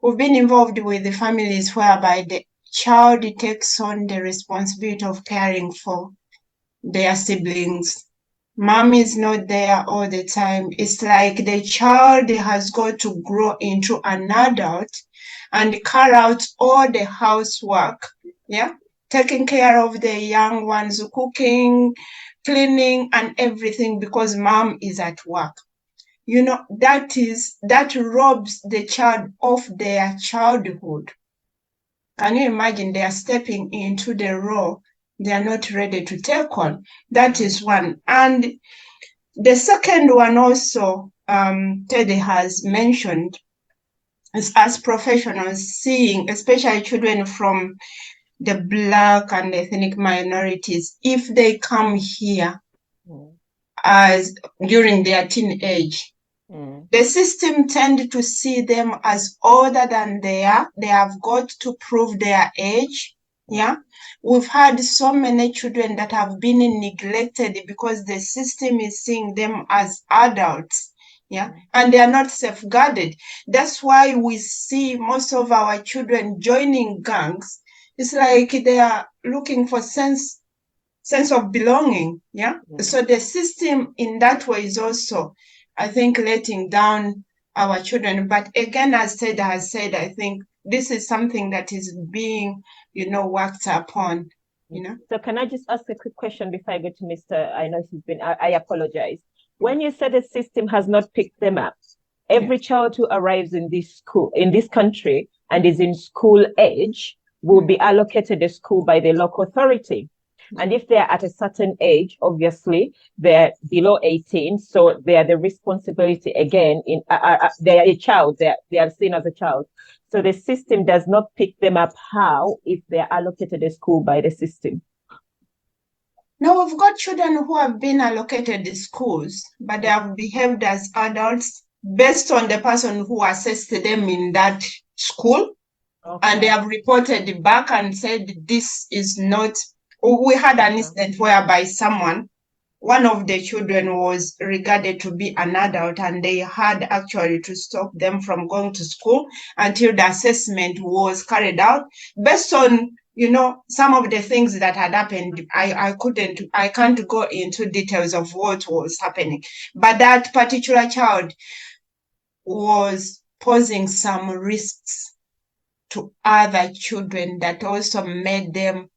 we've been involved with the families whereby the child takes on the responsibility of caring for their siblings. Mom is not there all the time. It's like the child has got to grow into an adult and carry out all the housework, yeah, taking care of the young ones, cooking, cleaning, and everything because mom is at work. You know, that robs the child of their childhood. Can you imagine they are stepping into the role they are not ready to take on? That is one. And the second one also, Teddy has mentioned, is as professionals seeing, especially children from the Black and ethnic minorities, if they come here as during their teenage, the system tend to see them as older than they are. They have got to prove their age. Yeah, we've had so many children that have been neglected because the system is seeing them as adults. Yeah, and they are not safeguarded. That's why we see most of our children joining gangs. It's like they are looking for sense of belonging. Yeah, so the system in that way is also, I think, letting down our children. But again, as Ted has said, I think this is something that is being, worked upon, So can I just ask a quick question before I go to Mr. I know he's been, I apologize. When you said the system has not picked them up, every child who arrives in this country and is in school age will be allocated a school by the local authority. And if they're at a certain age, obviously, they're below 18, so they are the responsibility again. They are a child, they are seen as a child. So the system does not pick them up how if they're allocated a school by the system. No, we've got children who have been allocated the schools, but they have behaved as adults based on the person who assessed them in that school. Okay. And they have reported back and said, this is not. We had an incident whereby one of the children was regarded to be an adult, and they had actually to stop them from going to school until the assessment was carried out based on, some of the things that had happened. I can't go into details of what was happening, but that particular child was posing some risks to other children that also made them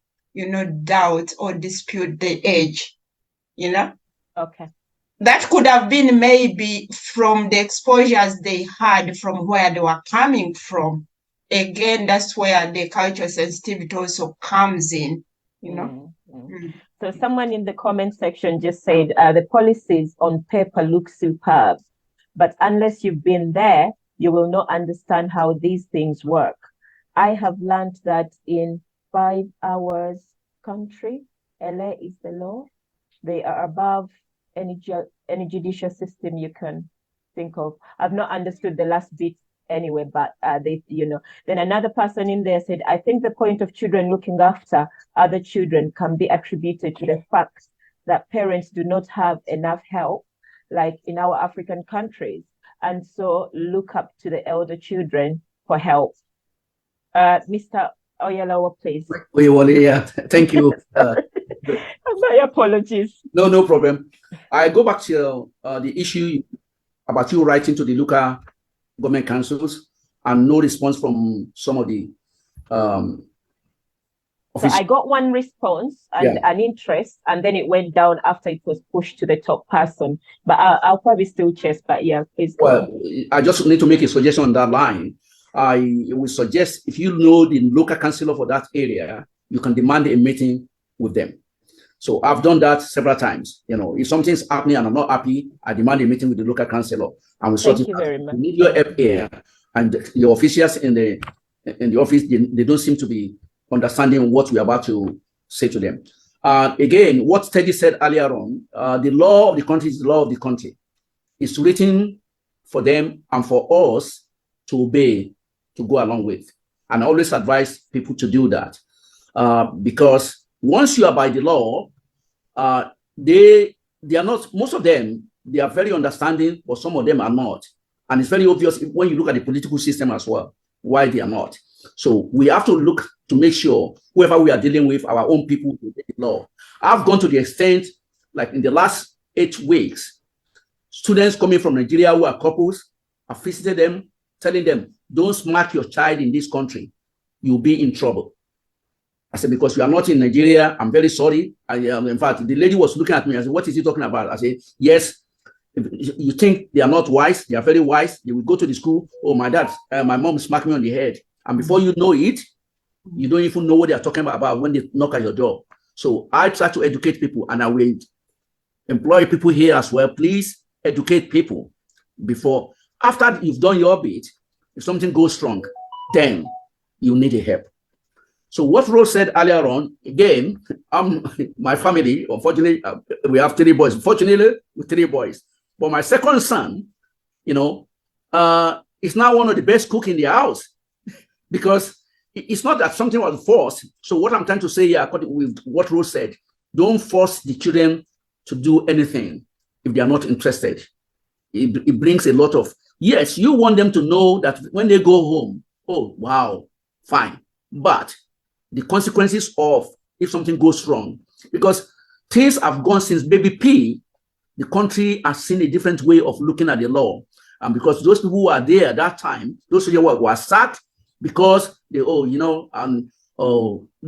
doubt or dispute the age, Okay. That could have been maybe from the exposures they had from where they were coming from. Again, that's where the cultural sensitivity also comes in, So someone in the comment section just said, the policies on paper look superb, but unless you've been there, you will not understand how these things work. I have learned that in 5 hours country, LA is the law. They are above any judicial system you can think of. I've not understood the last bit anyway, but Then another person in there said, I think the point of children looking after other children can be attributed to the fact that parents do not have enough help, like in our African countries, and so look up to the elder children for help. Mr. Oyewole, please. Yeah, thank you. My apologies. No problem. I go back to the issue about you writing to the local government councils and no response from some of the So I got one response and an interest, and then it went down after it was pushed to the top person. But I'll probably still chase. But yeah, please. Well, I just need to make a suggestion on that line. I would suggest if you know the local councillor for that area, you can demand a meeting with them. So I've done that several times. If something's happening and I'm not happy, I demand a meeting with the local councillor. And we sort it out. Thank you very much. We need your help here. and the officials in the office, they don't seem to be understanding what we're about to say to them. Again, what Teddy said earlier on, the law of the country is the law of the country. It's written for them and for us to obey, to go along with. And I always advise people to do that. Because once you abide the law, they are not, most of them, they are very understanding, but some of them are not. And it's very obvious when you look at the political system as well, why they are not. So we have to look to make sure whoever we are dealing with, our own people, obey the law. I've gone to the extent, like in the last 8 weeks, students coming from Nigeria who are couples, I visited them, telling them, don't smack your child in this country. You'll be in trouble. I said, because you are not in Nigeria, I'm very sorry. In fact, the lady was looking at me. I said, what is he talking about? I said, yes, if you think they are not wise, they are very wise. They will go to the school. Oh, my dad, my mom smacked me on the head. And before you know it, you don't even know what they are talking about when they knock at your door. So I try to educate people, and I will employ people here as well. Please educate people before. After you've done your bit, if something goes wrong, then you need a help. So what Rose said earlier on, again, my family, unfortunately, we have 3 boys. Fortunately, with 3 boys. But my second son, is now one of the best cooks in the house, because it's not that something was forced. So what I'm trying to say here, according with what Rose said, don't force the children to do anything if they are not interested. It brings a lot of, yes, you want them to know that when they go home, oh, wow, fine. But the consequences of if something goes wrong, because things have gone since baby P, the country has seen a different way of looking at the law. And because those people who are there at that time, those who were sacked because they, they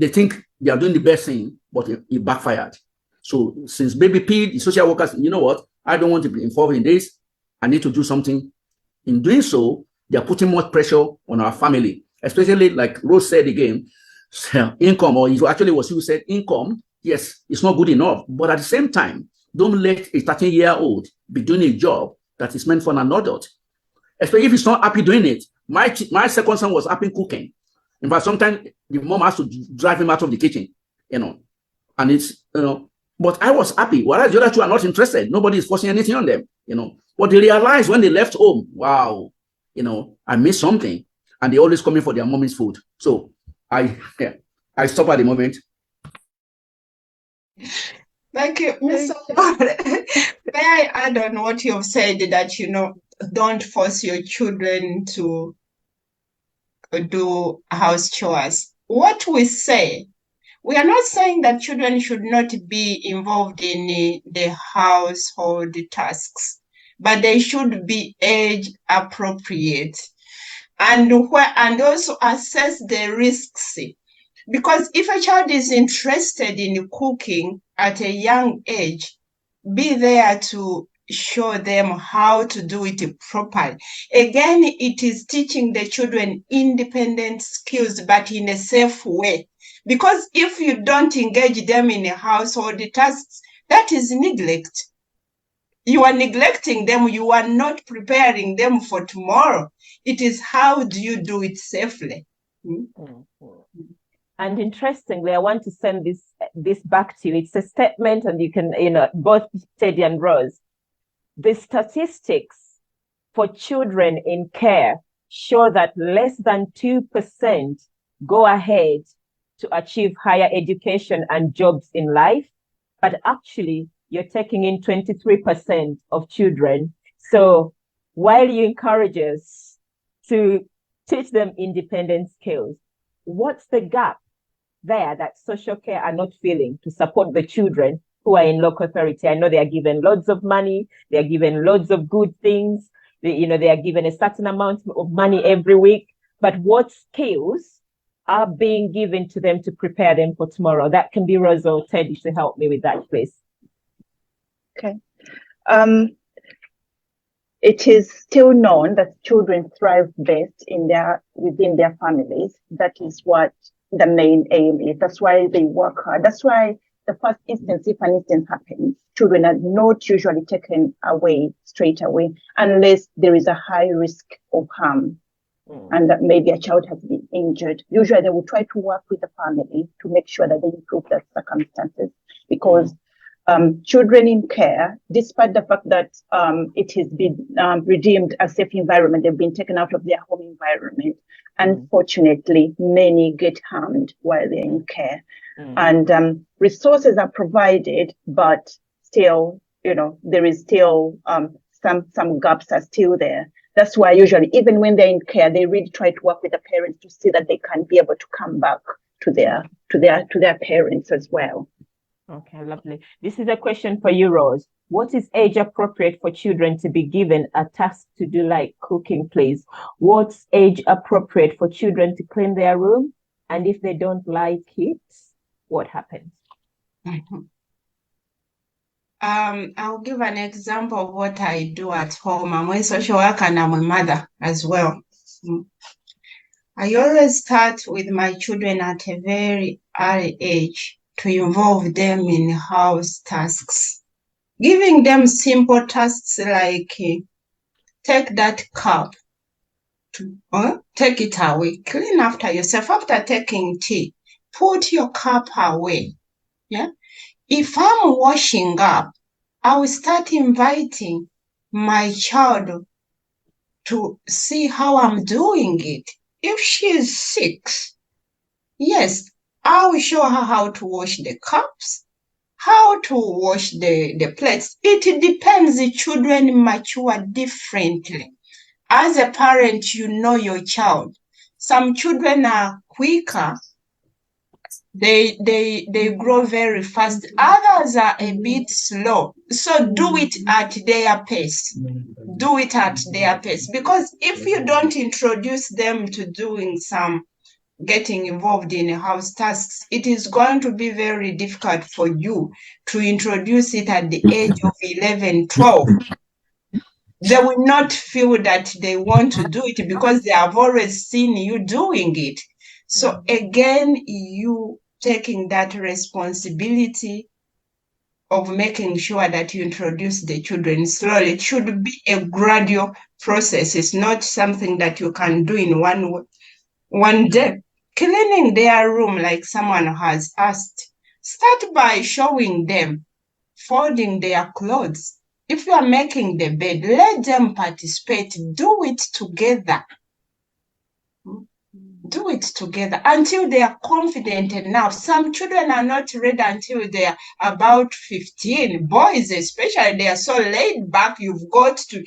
think they are doing the best thing, but it backfired. So since baby P, the social workers, you know what, I don't want to be involved in this. I need to do something. In doing so, they are putting more pressure on our family, especially like Rose said again, income, or actually was who said income, yes, it's not good enough. But at the same time, don't let a 13-year-old be doing a job that is meant for an adult, especially if he's not happy doing it. My second son was happy cooking. In fact, sometimes the mom has to drive him out of the kitchen, and it's, but I was happy. Whereas the other 2 are not interested. Nobody is forcing anything on them, But they realized when they left home, wow, I missed something. And they always come in for their mommy's food. So I stop at the moment. Thank you, Mr. May I add on what you've said, that, don't force your children to do house chores. What we say, we are not saying that children should not be involved in the household tasks, but they should be age appropriate, and also assess the risks. Because if a child is interested in cooking at a young age, be there to show them how to do it properly. Again, it is teaching the children independent skills, but in a safe way. Because if you don't engage them in household tasks, that is neglect. You are neglecting them. You are not preparing them for tomorrow. It is how do you do it safely. And interestingly, I want to send this back to you. It's a statement, and you can, both Teddy and Rose. The statistics for children in care show that less than 2% go ahead to achieve higher education and jobs in life, but actually you're taking in 23% of children. So while you encourage us to teach them independent skills, what's the gap there that social care are not filling to support the children who are in local authority? I know they are given loads of money, they are given loads of good things, they are given a certain amount of money every week, but what skills are being given to them to prepare them for tomorrow? That can be Rose or Teddy to help me with that, please. Okay. It is still known that children thrive best within their families. That is what the main aim is. That's why they work hard. That's why the first instance, if an instance happens, children are not usually taken away straight away unless there is a high risk of harm. and that maybe a child has been injured. Usually they will try to work with the family to make sure that they improve their circumstances, because children in care, despite the fact that it has been redeemed a safe environment, they've been taken out of their home environment. Unfortunately, many get harmed while they're in care. And resources are provided, but still, there is still some gaps are still there. That's why usually, even when they're in care, they really try to work with the parents to see that they can be able to come back to their parents as well. Okay, lovely. This is a question for you, Rose. What is age appropriate for children to be given a task to do, like cooking, please? What's age appropriate for children to clean their room? And if they don't like it, what happens? I'll give an example of what I do at home. I'm a social worker and I'm a mother as well. I always start with my children at a very early age to involve them in house tasks. Giving them simple tasks like take that cup, take it away, clean after yourself. After taking tea, put your cup away. Yeah. If I'm washing up, I will start inviting my child to see how I'm doing it. If she is 6, yes, I will show her how to wash the cups, how to wash the plates. It depends. The children mature differently. As a parent, you know your child. Some children are quicker. They grow very fast. Others are a bit slow. So do it at their pace. Do it at their pace. Because if you don't introduce them to getting involved in house tasks, it is going to be very difficult for you to introduce it at the age of 11, 12. They will not feel that they want to do it because they have always seen you doing it. So again, you taking that responsibility of making sure that you introduce the children slowly. It should be a gradual process. It's not something that you can do in one day. Cleaning their room, like someone has asked, start by showing them folding their clothes. If you are making the bed, let them participate. Do it together. Do it together until they are confident enough. Some children are not ready until they are about 15. Boys especially, they are so laid back. You've got to,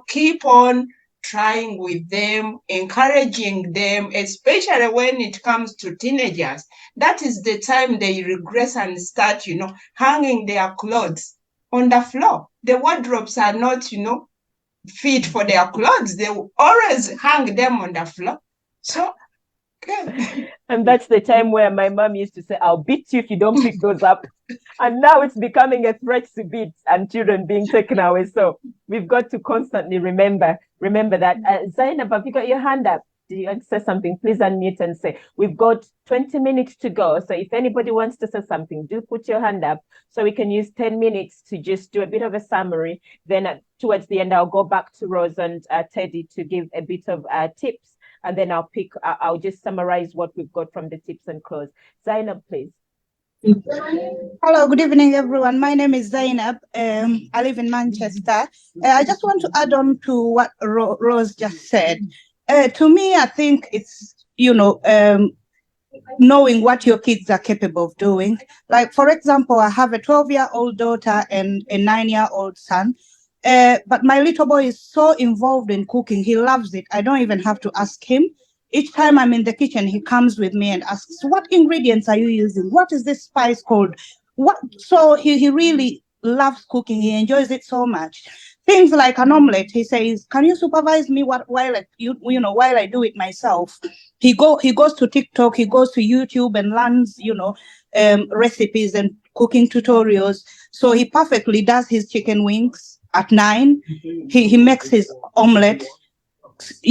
keep on trying with them, encouraging them, especially when it comes to teenagers. That is the time they regress and start, hanging their clothes on the floor. The wardrobes are not, fit for their clothes. They will always hang them on the floor. So, and that's the time where my mom used to say, I'll beat you if you don't pick those up. And now it's becoming a threat to beat and children being taken away. So we've got to constantly remember that. Zainab, have you got your hand up? Do you want to say something? Please unmute and say. We've got 20 minutes to go. So if anybody wants to say something, do put your hand up so we can use 10 minutes to just do a bit of a summary. Then towards the end, I'll go back to Rose and Teddy to give a bit of tips. And then I'll just summarize what we've got from the tips and close. Zainab, please. Hello, good evening, everyone. My name is Zainab. I live in Manchester. I just want to add on to what Rose just said. To me, I think it's, knowing what your kids are capable of doing. Like, for example, I have a 12-year-old daughter and a 9-year-old son. But my little boy is so involved in cooking. He loves it. I don't even have to ask him. Each time I'm in the kitchen, he comes with me and asks, what ingredients are you using? What is this spice called? So he really loves cooking. He enjoys it so much. Things like an omelette, he says, can you supervise me while I do it myself? He goes to TikTok, he goes to YouTube and learns, recipes and cooking tutorials. So he perfectly does his chicken wings at 9. He makes his omelette.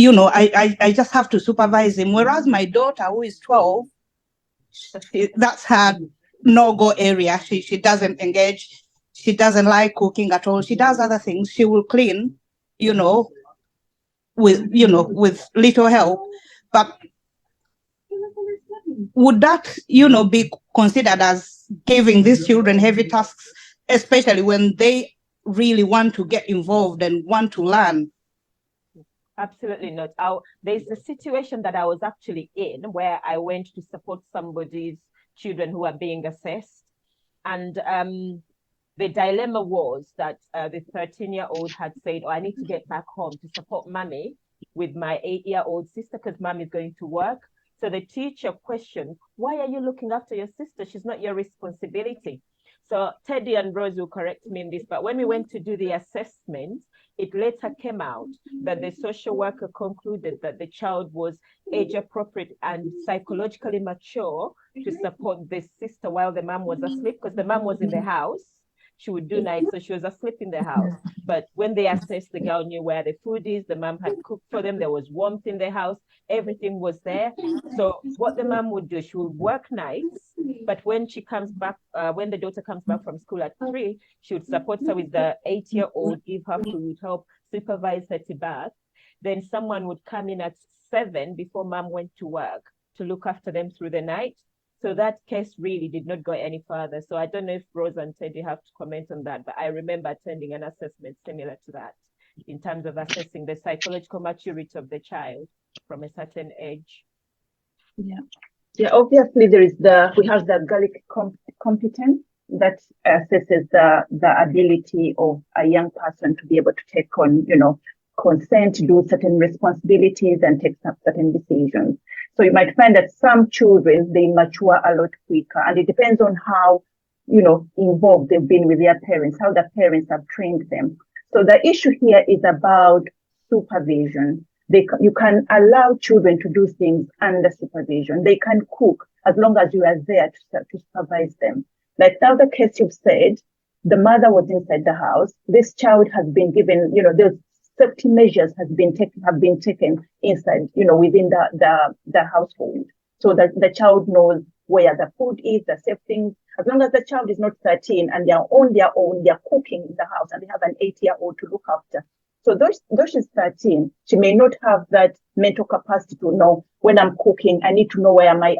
I just have to supervise him. Whereas my daughter, who is 12, that's her no-go area. She doesn't engage. She doesn't like cooking at all. She does other things. She will clean, with, with little help. But would that, be considered as giving these children heavy tasks, especially when they really want to get involved and want to learn? Absolutely not. There's a situation that I was actually in where I went to support somebody's children who are being assessed. And the dilemma was that the 13-year-old had said, I need to get back home to support mommy with my 8-year-old sister because mom is going to work. So the teacher questioned, why are you looking after your sister? She's not your responsibility. So Teddy and Rose will correct me in this, but when we went to do the assessment, it later came out that the social worker concluded that the child was age appropriate and psychologically mature to support the sister while the mom was asleep, because the mom was in the house. She would do night, so she was asleep in the house. But when they assessed, the girl knew where the food is. The mom had cooked for them. There was warmth in the house. Everything was there. So what the mom would do, she would work nights, but when she comes back, when the daughter comes back from school at 3, she would support her with the 8-year-old, give her food, help supervise her to bath. Then someone would come in at 7 before mom went to work to look after them through the night. So that case really did not go any further. So I don't know if Rose and Teddy have to comment on that, but I remember attending an assessment similar to that in terms of assessing the psychological maturity of the child from a certain age. Yeah, obviously we have the Gallic competence that assesses the ability of a young person to be able to take on, consent, do certain responsibilities and take some certain decisions. So you might find that some children, they mature a lot quicker, and it depends on how, involved they've been with their parents, how the parents have trained them. So the issue here is about supervision. You can allow children to do things under supervision. They can cook as long as you are there to supervise them. Like the other case you've said, the mother was inside the house. This child has been given, those safety measures have been taken inside, within the household, so that the child knows where the food is, the safe things. As long as the child is not 13 and they are on their own, they are cooking in the house and they have an 8-year-old to look after. So though she's 13, she may not have that mental capacity to know when I'm cooking, I need to know where my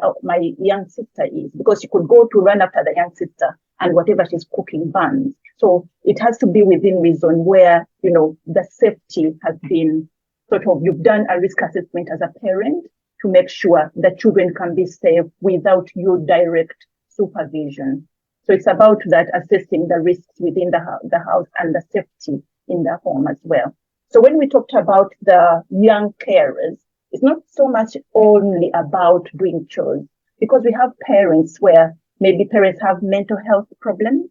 young sister is, because she could go to run after the young sister and whatever she's cooking burns. So it has to be within reason where, the safety has been you've done a risk assessment as a parent to make sure that children can be safe without your direct supervision. So it's about that, assessing the risks within the house and the safety in the home as well. So when we talked about the young carers, it's not so much only about doing chores, because we have parents where maybe parents have mental health problems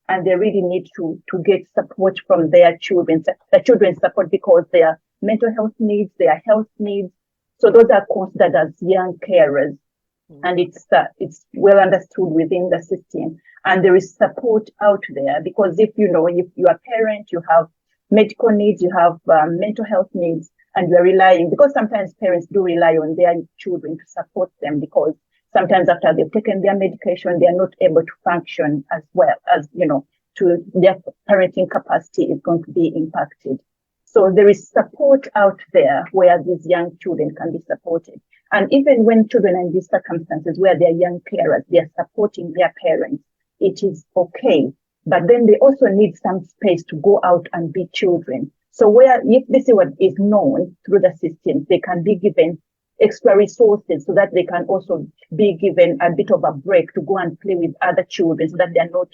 and they really need to get support from their children, the children's support, because their mental health needs, their health needs. So those are considered as young carers. And it's well understood within the system. And there is support out there, because if you are a parent, you have medical needs, you have mental health needs, and you're relying, because sometimes parents do rely on their children to support them, because sometimes after they've taken their medication, they are not able to function as well as, to their parenting capacity is going to be impacted. So there is support out there where these young children can be supported. And even when children are in these circumstances where they're young carers, they're supporting their parents, it is okay. But then they also need some space to go out and be children. So if this is what is known through the system, they can be given extra resources so that they can also be given a bit of a break to go and play with other children, so that they're not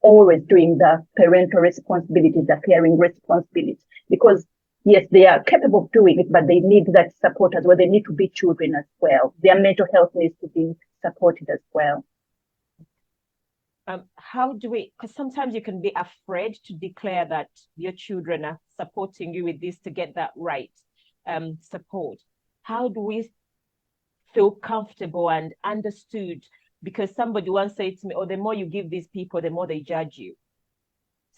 always doing the parental responsibilities, the caring responsibilities. Because yes, they are capable of doing it, but they need that support as well. They need to be children as well. Their mental health needs to be supported as well. How do we, because sometimes you can be afraid to declare that your children are supporting you with this to get that right support. How do we feel comfortable and understood? Because somebody once said to me, the more you give these people, the more they judge you.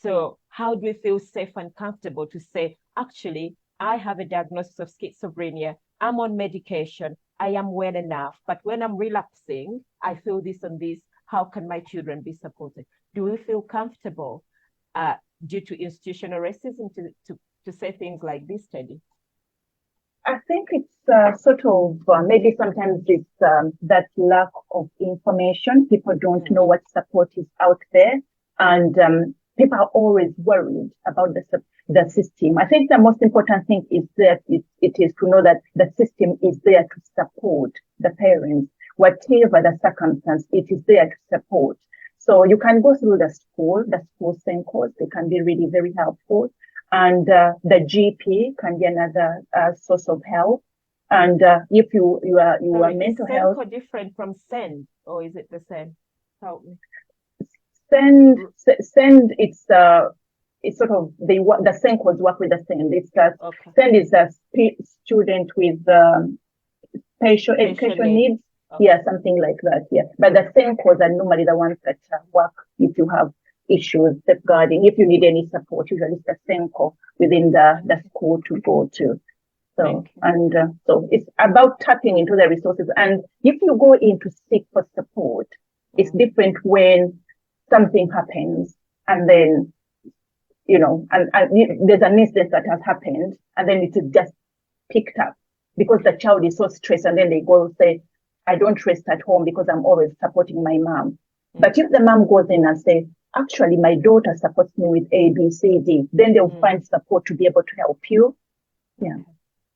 So how do we feel safe and comfortable to say, actually, I have a diagnosis of schizophrenia, I'm on medication, I am well enough, but when I'm relapsing, I feel this and this. How can my children be supported? Do we feel comfortable due to institutional racism to say things like this, Teddy? I think it's sort of maybe sometimes it's that lack of information. People don't know what support is out there, and people are always worried about the system. I think the most important thing is that it is to know that the system is there to support the parents, whatever the circumstance. It is there to support. So you can go through the school course. They can be really very helpful. And the GP can be another source of help. And if you are mental health, is different from SEND, or is it the same? Help me. SEND it's sort of the SEND codes work with the SEND. It's SEND is a student with special education needs. Okay. Yeah, something like that. Yeah, but the SEND codes are normally the ones that work if you have issues safeguarding. If you need any support, usually it's the SENCO within the school to go to. So so it's about tapping into the resources. And if you go in to seek for support, it's different when something happens and then and there's an incident that has happened and then it is just picked up because the child is so stressed and then they go say, I don't rest at home because I'm always supporting my mom. But if the mom goes in and says, actually, my daughter supports me with A, B, C, D, then they'll find support to be able to help you. Yeah.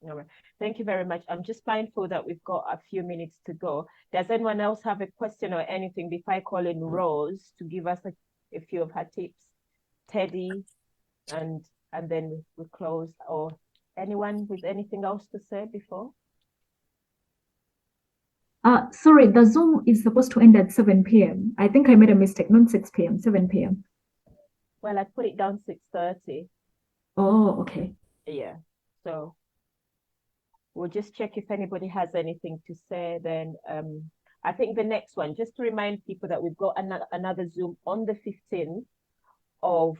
All right. Thank you very much. I'm just mindful that we've got a few minutes to go. Does anyone else have a question or anything before I call in Rose to give us a few of her tips? Teddy, and then we close. Or anyone with anything else to say before? Sorry, the Zoom is supposed to end at 7 p.m. I think I made a mistake, not 6 p.m., 7 p.m. Well, I put it down 6:30. Oh, okay. Yeah. So we'll just check if anybody has anything to say. Then I think the next one, just to remind people that we've got another Zoom on the 15th of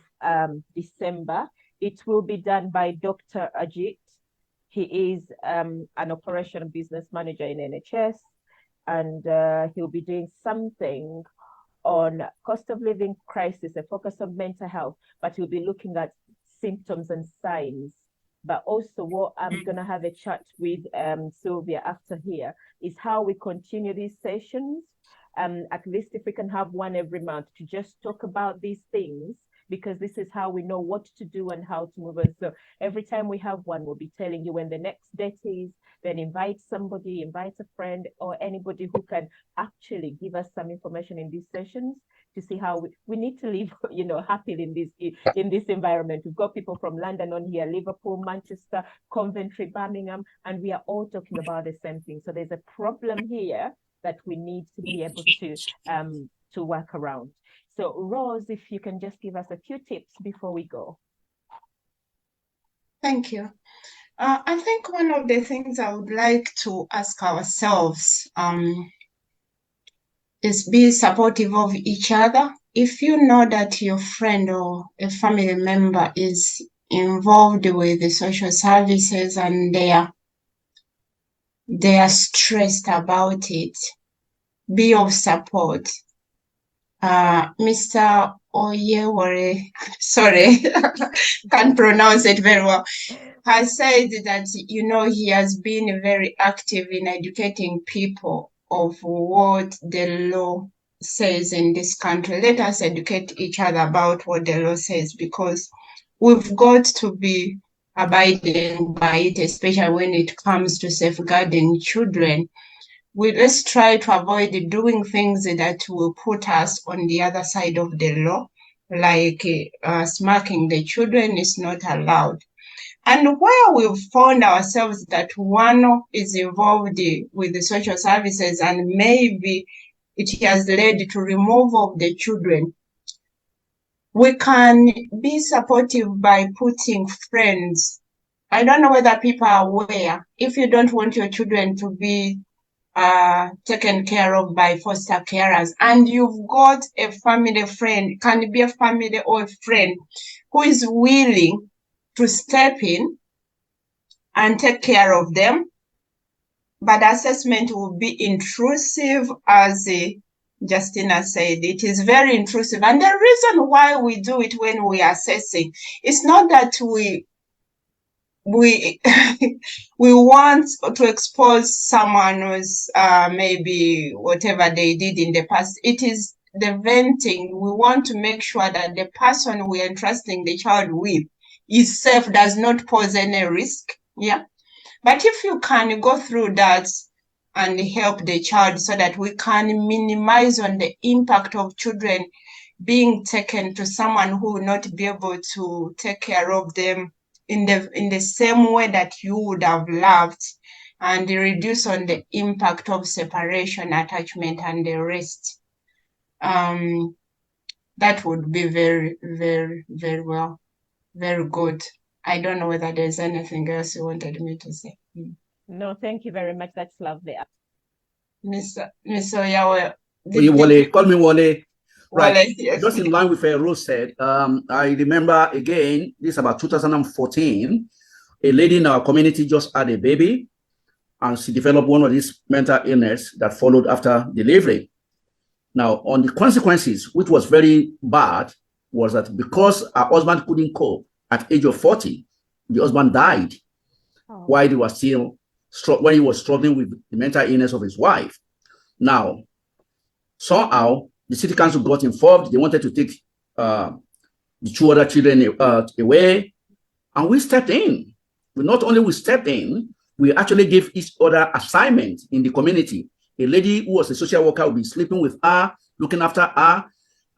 December. It will be done by Dr. Ajit. He is an operation business manager in NHS. And he'll be doing something on cost of living crisis, a focus on mental health, but he'll be looking at symptoms and signs. But also what I'm going to have a chat with Sylvia after here is how we continue these sessions. At least if we can have one every month to just talk about these things, because this is how we know what to do and how to move on. So every time we have one, we'll be telling you when the next date is. Then invite somebody, invite a friend or anybody who can actually give us some information in these sessions to see how we need to live, happily in this environment. We've got people from London on here, Liverpool, Manchester, Coventry, Birmingham, and we are all talking about the same thing. So there's a problem here that we need to be able to work around. So Rose, if you can just give us a few tips before we go. Thank you. I think one of the things I would like to ask ourselves is be supportive of each other. If you know that your friend or a family member is involved with the social services and they are stressed about it, be of support. Mr. Oyewore, sorry, can't pronounce it very well, has said that, he has been very active in educating people of what the law says in this country. Let us educate each other about what the law says, because we've got to be abiding by it, especially when it comes to safeguarding children. Let's try to avoid doing things that will put us on the other side of the law, like smacking the children is not allowed. And where we've found ourselves that one is involved with the social services and maybe it has led to removal of the children, we can be supportive by putting friends. I don't know whether people are aware, if you don't want your children to be taken care of by foster carers, and you've got a family friend, can be a family or a friend who is willing to step in and take care of them, but assessment will be intrusive, as Justina said. It is very intrusive, and the reason why we do it when we are assessing, it's not that we we we want to expose someone who's maybe whatever they did in the past. It is the venting. We want to make sure that the person we are entrusting the child with is safe, does not pose any risk. Yeah. But if you can go through that and help the child so that we can minimize on the impact of children being taken to someone who will not be able to take care of them in the same way that you would have loved, and reduce on the impact of separation, attachment, and the rest. That would be very, very, very well, very good. I don't know whether there's anything else you wanted me to say. No, thank you very much. That's lovely. Miss Oyawe. Wale, call me Wale. Right. Wale, yes. Just in line with what Rose said, I remember again, this is about 2014, a lady in our community just had a baby and she developed one of these mental illness that followed after delivery. Now, on the consequences, which was very bad, was that because her husband couldn't cope at age of 40, the husband died while he was still when he was struggling with the mental illness of his wife. Now, somehow, the city council got involved. They wanted to take the two other children away, and we stepped in. Not only we stepped in, we actually gave each other assignments in the community. A lady who was a social worker would be sleeping with her, looking after her,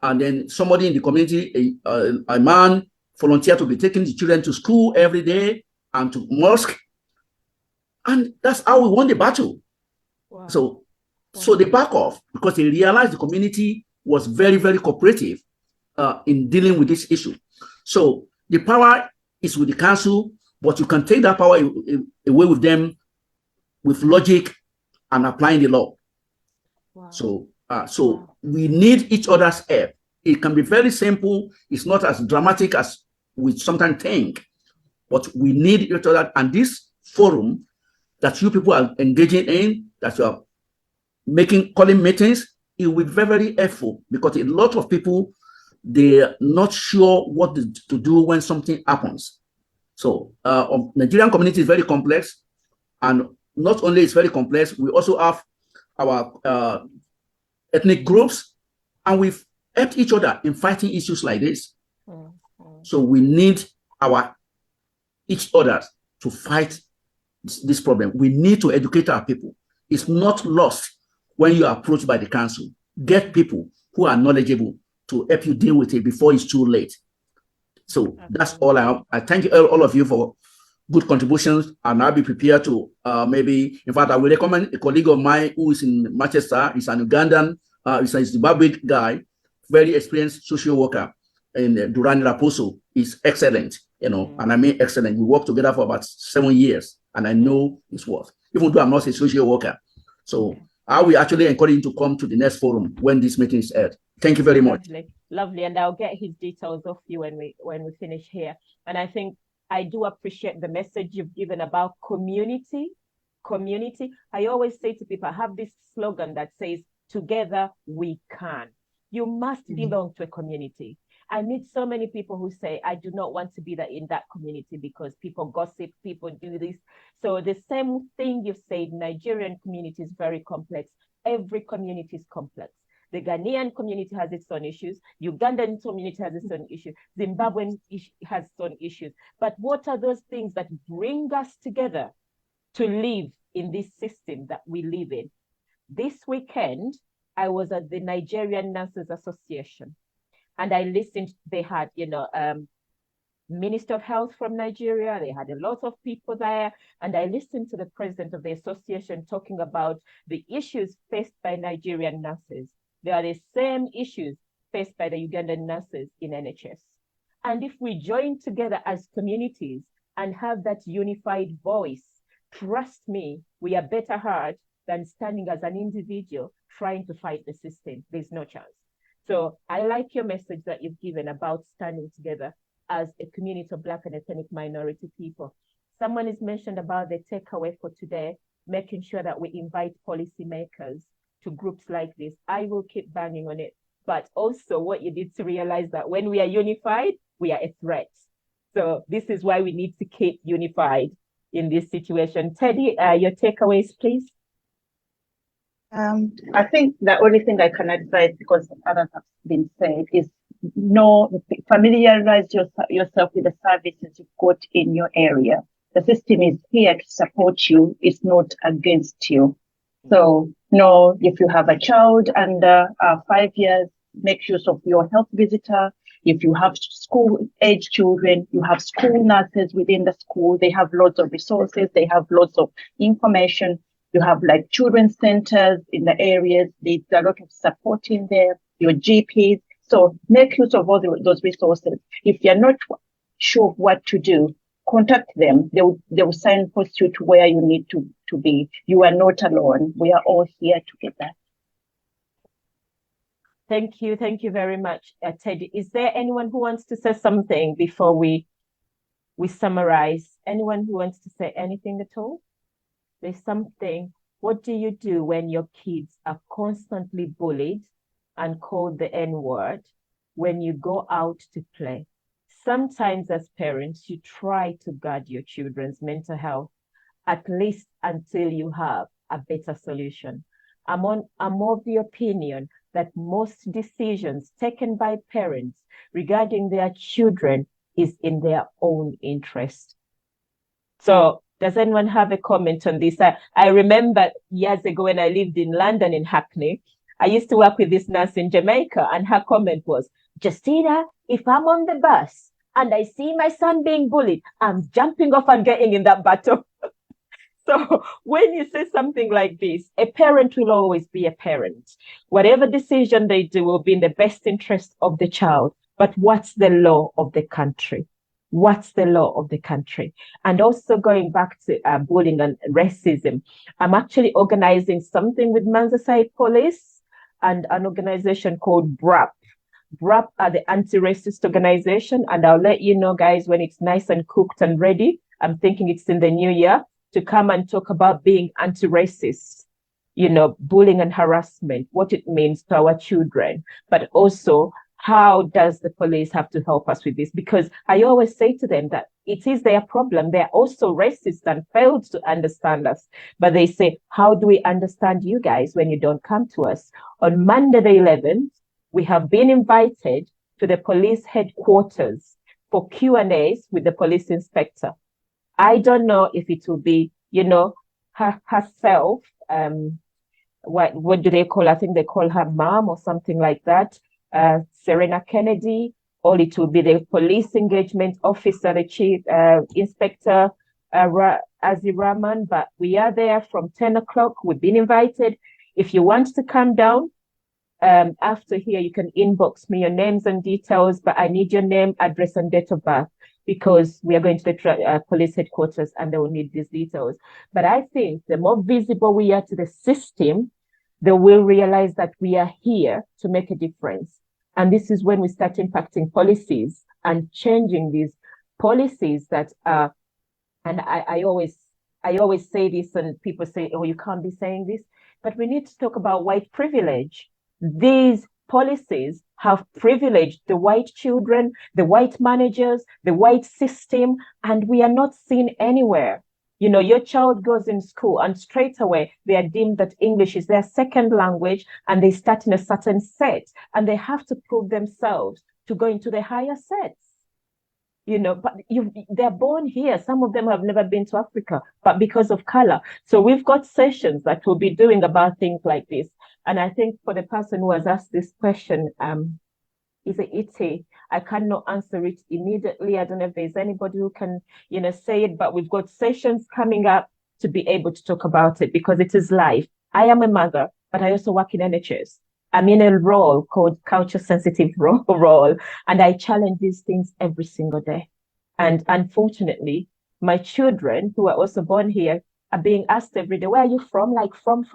and then somebody in the community, a man, volunteered to be taking the children to school every day and to mosque. And that's how we won the battle. Wow. So they back off because they realized the community was very, very cooperative in dealing with this issue. So the power is with the council, but you can take that power away with them with logic and applying the law. Wow. So we need each other's help. It can be very simple. It's not as dramatic as we sometimes think, but we need each other. And this forum that you people are engaging in, that you are calling meetings, it will be very, very helpful because a lot of people, they're not sure what to do when something happens. So Nigerian community is very complex, and not only it's very complex, we also have our ethnic groups, and we've helped each other in fighting issues like this. So we need each other to fight this problem. We need to educate our people. It's not lost when you are approached by the council. Get people who are knowledgeable to help you deal with it before it's too late. So that's all I have. I thank you, all of you, for good contributions, and I'll be prepared to maybe, in fact, I will recommend a colleague of mine who is in Manchester. He's an Ugandan, he's a Zimbabwe guy, very experienced social worker, and Durani Raposo is excellent, and I mean excellent. We worked together for about 7 years, and I know his worth, even though I'm not a social worker. So I will actually encourage him to come to the next forum when this meeting is held. Thank you very much. Lovely, and I'll get his details off you when we finish here. And I think I do appreciate the message you've given about community. I always say to people, I have this slogan that says, together we can. You must belong to a community. I meet so many people who say, I do not want to be in that community because people gossip, people do this. So the same thing you said, Nigerian community is very complex. Every community is complex. The Ghanaian community has its own issues. Ugandan community has its own issues. Zimbabwean has its own issues. But what are those things that bring us together to live in this system that we live in? This weekend, I was at the Nigerian Nurses Association, and I listened. They had, Minister of Health from Nigeria. They had a lot of people there, and I listened to the president of the association talking about the issues faced by Nigerian nurses. They are the same issues faced by the Ugandan nurses in NHS. And if we join together as communities and have that unified voice, trust me, we are better heard than standing as an individual trying to fight the system. There's no chance. So I like your message that you've given about standing together as a community of Black and ethnic minority people. Someone has mentioned about the takeaway for today, making sure that we invite policymakers to groups like this. I will keep banging on it. But also what you need to realize that when we are unified, we are a threat. So this is why we need to keep unified in this situation. Teddy, your takeaways, please. I think the only thing I can advise, because others have been said, is familiarize yourself with the services you've got in your area. The system is here to support you, it's not against you. So, if you have a child under 5 years, make use of your health visitor. If you have school-age children, you have school nurses within the school. They have lots of resources. They have lots of information. You have like children's centers in the areas. There's a lot of support in there. Your GPs. So make use of all those resources. If you're not sure what to do, contact them. They will signpost you to where you need to be. You are not alone. We are all here together. Thank you. Thank you very much, Teddy. Is there anyone who wants to say something before we summarize? Anyone who wants to say anything at all? There's something. What do you do when your kids are constantly bullied and called the N-word when you go out to play? Sometimes as parents, you try to guard your children's mental health, at least until you have a better solution. I'm of the opinion that most decisions taken by parents regarding their children is in their own interest. So does anyone have a comment on this? I remember years ago when I lived in London, in Hackney, I used to work with this nurse in Jamaica, and her comment was, Justina, if I'm on the bus and I see my son being bullied, I'm jumping off and getting in that battle. So when you say something like this, a parent will always be a parent. Whatever decision they do will be in the best interest of the child. But what's the law of the country? What's the law of the country? And also going back to bullying and racism, I'm actually organizing something with Merseyside Police and an organization called BRAP. BRAP are the anti-racist organization. And I'll let you know, guys, when it's nice and cooked and ready. I'm thinking it's in the new year, to come and talk about being anti-racist, bullying and harassment, what it means to our children, but also how does the police have to help us with this? Because I always say to them that it is their problem. They're also racist and failed to understand us. But they say, how do we understand you guys when you don't come to us? On Monday the 11th, we have been invited to the police headquarters for Q&As with the police inspector. I don't know if it will be, herself, what do they call? I think they call her mom or something like that, Serena Kennedy, or it will be the police engagement officer, the chief inspector, Aziraman. But we are there from 10 o'clock. We've been invited. If you want to come down, after here, you can inbox me your names and details, but I need your name, address, and date of birth, because we are going to the police headquarters and they will need these details. But I think the more visible we are to the system, they will realize that we are here to make a difference. And this is when we start impacting policies and changing these policies that are, and I always say this, and people say, oh, you can't be saying this, but we need to talk about white privilege. These policies have privileged the white children, the white managers, the white system, and we are not seen anywhere. Your child goes in school and straight away they are deemed that English is their second language, and they start in a certain set and they have to prove themselves to go into the higher sets. But they're born here. Some of them have never been to Africa, but because of color. So we've got sessions that we'll be doing about things like this. And I think for the person who has asked this question, is it Iti? I cannot answer it immediately. I don't know if there's anybody who can, say it, but we've got sessions coming up to be able to talk about it, because it is live. I am a mother, but I also work in NHS. I'm in a role called culture sensitive role, and I challenge these things every single day. And unfortunately, my children who are also born here are being asked every day, where are you from? Like from,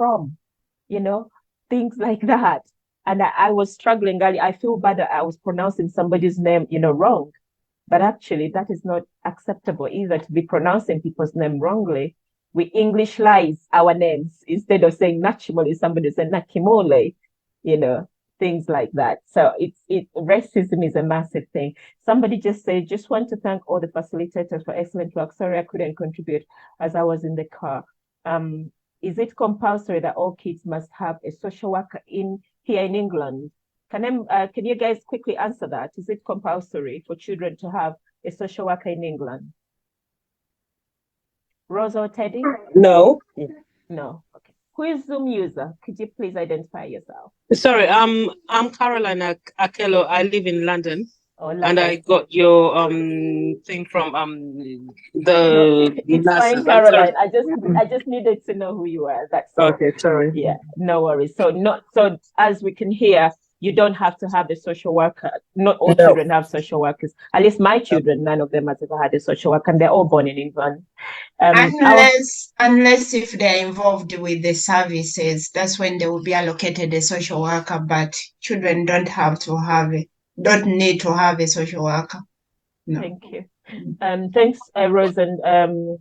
things like that. And I was struggling. I feel bad that I was pronouncing somebody's name, wrong. But actually, that is not acceptable either, to be pronouncing people's name wrongly. We Englishize our names instead of saying Nachimole, somebody said Nakimole, things like that. So racism is a massive thing. Somebody just said, just want to thank all the facilitators for excellent work. Sorry, I couldn't contribute as I was in the car. Is it compulsory that all kids must have a social worker here in England? Can you guys quickly answer that? Is it compulsory for children to have a social worker in England? Rose or Teddy? No. No. Okay. Who is Zoom user? Could you please identify yourself? Sorry, I'm Caroline Akelo. I live in London. Oh, London. And I got your thing from the it's fine, Caroline. I just needed to know who you are. That's all. Okay, sorry. Yeah, no worries. So as we can hear, you don't have to have a social worker. Not all children have social workers. At least my children, none of them has ever had a social worker, and they're all born in England. Unless if they're involved with the services, that's when they will be allocated a social worker. But children don't need to have a social worker. No. Thank you. Thanks, Rose and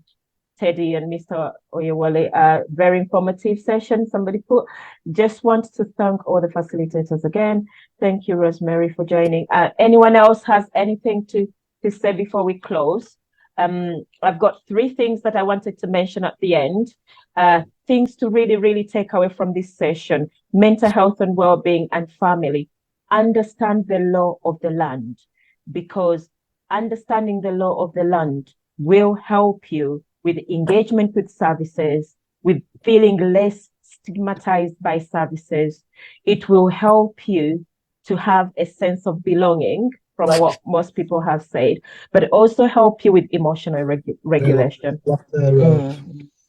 Teddy and Mr. Oyewole. Very informative session. Somebody put. Just want to thank all the facilitators again. Thank you, Rosemary, for joining. Anyone else has anything to say before we close? I've got 3 things that I wanted to mention at the end. Things to really, really take away from this session: mental health and well-being and family. Understand the law of the land, because understanding the law of the land will help you with engagement with services, with feeling less stigmatized by services. It will help you to have a sense of belonging, from what most people have said, but also help you with emotional regulation.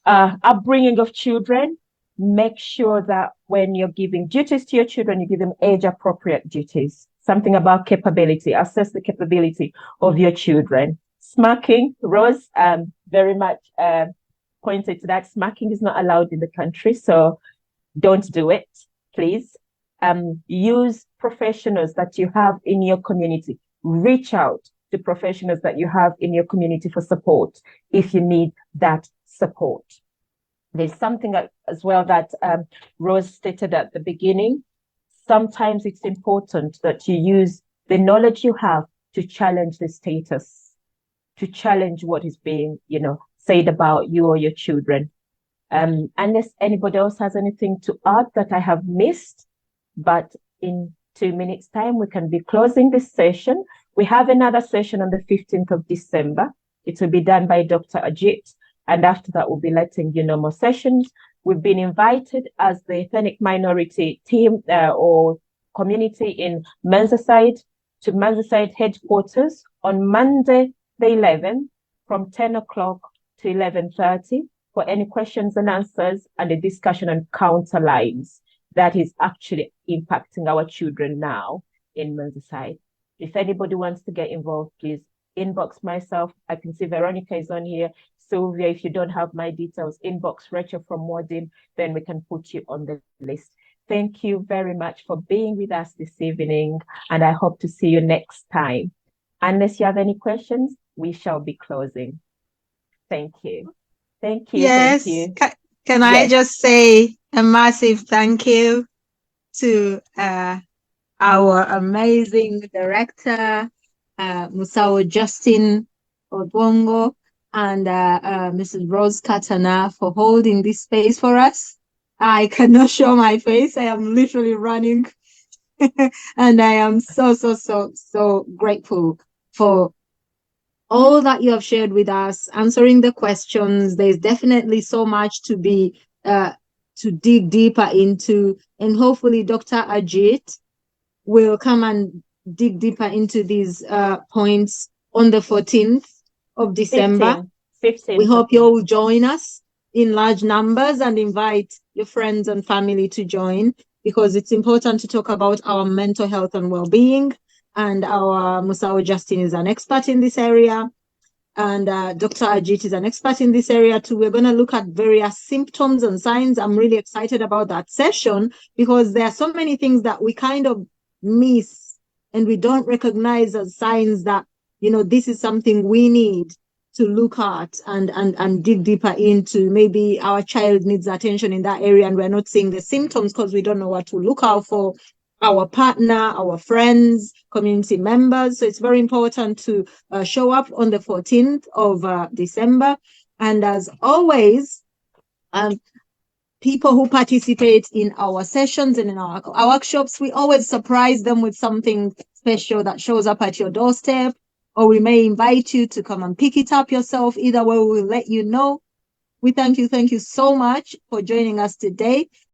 Upbringing of children. Make sure that when you're giving duties to your children, you give them age-appropriate duties. Something about capability. Assess the capability of your children. Smacking. Rose very much pointed to that. Smacking is not allowed in the country, so don't do it, please. Use professionals that you have in your community. Reach out to professionals that you have in your community for support if you need that support. There's something as well that Rose stated at the beginning. Sometimes it's important that you use the knowledge you have to challenge the status, to challenge what is being, said about you or your children. Unless anybody else has anything to add that I have missed, but in 2 minutes' time, we can be closing this session. We have another session on the 15th of December. It will be done by Dr. Ajit. And after that, we'll be letting you know more sessions. We've been invited as the ethnic minority team or community in Merseyside to Merseyside headquarters on Monday, the 11th, from 10 o'clock to 11:30 for any questions and answers and a discussion on counter lines that is actually impacting our children now in Merseyside. If anybody wants to get involved, please inbox myself. I can see Veronica is on here. Sylvia, if you don't have my details, inbox Rachel from Wodin, then we can put you on the list. Thank you very much for being with us this evening, and I hope to see you next time. Unless you have any questions, we shall be closing. Thank you. Thank you. Yes. Thank you. Can I just say a massive thank you to our amazing director, Musao Justin Odwongo, and Mrs. Rose Katana for holding this space for us. I cannot show my face. I am literally running. And I am so grateful for all that you have shared with us, answering the questions. There's definitely so much to be to dig deeper into, and hopefully Dr. Ajit will come and dig deeper into these points on the 14th of December. 15. We hope you all join us in large numbers and invite your friends and family to join, because it's important to talk about our mental health and well-being. And our Musao Justin is an expert in this area. And Dr. Ajit is an expert in this area too. We're going to look at various symptoms and signs. I'm really excited about that session, because there are so many things that we kind of miss and we don't recognize as signs that, this is something we need to look at and dig deeper into. Maybe our child needs attention in that area and we're not seeing the symptoms because we don't know what to look out for. our partner, our friends, community members. So it's very important to show up on the 14th of December. And as always, people who participate in our sessions and in our workshops, we always surprise them with something special that shows up at your doorstep, or we may invite you to come and pick it up yourself. Either way, we'll let you know. We thank you so much for joining us today.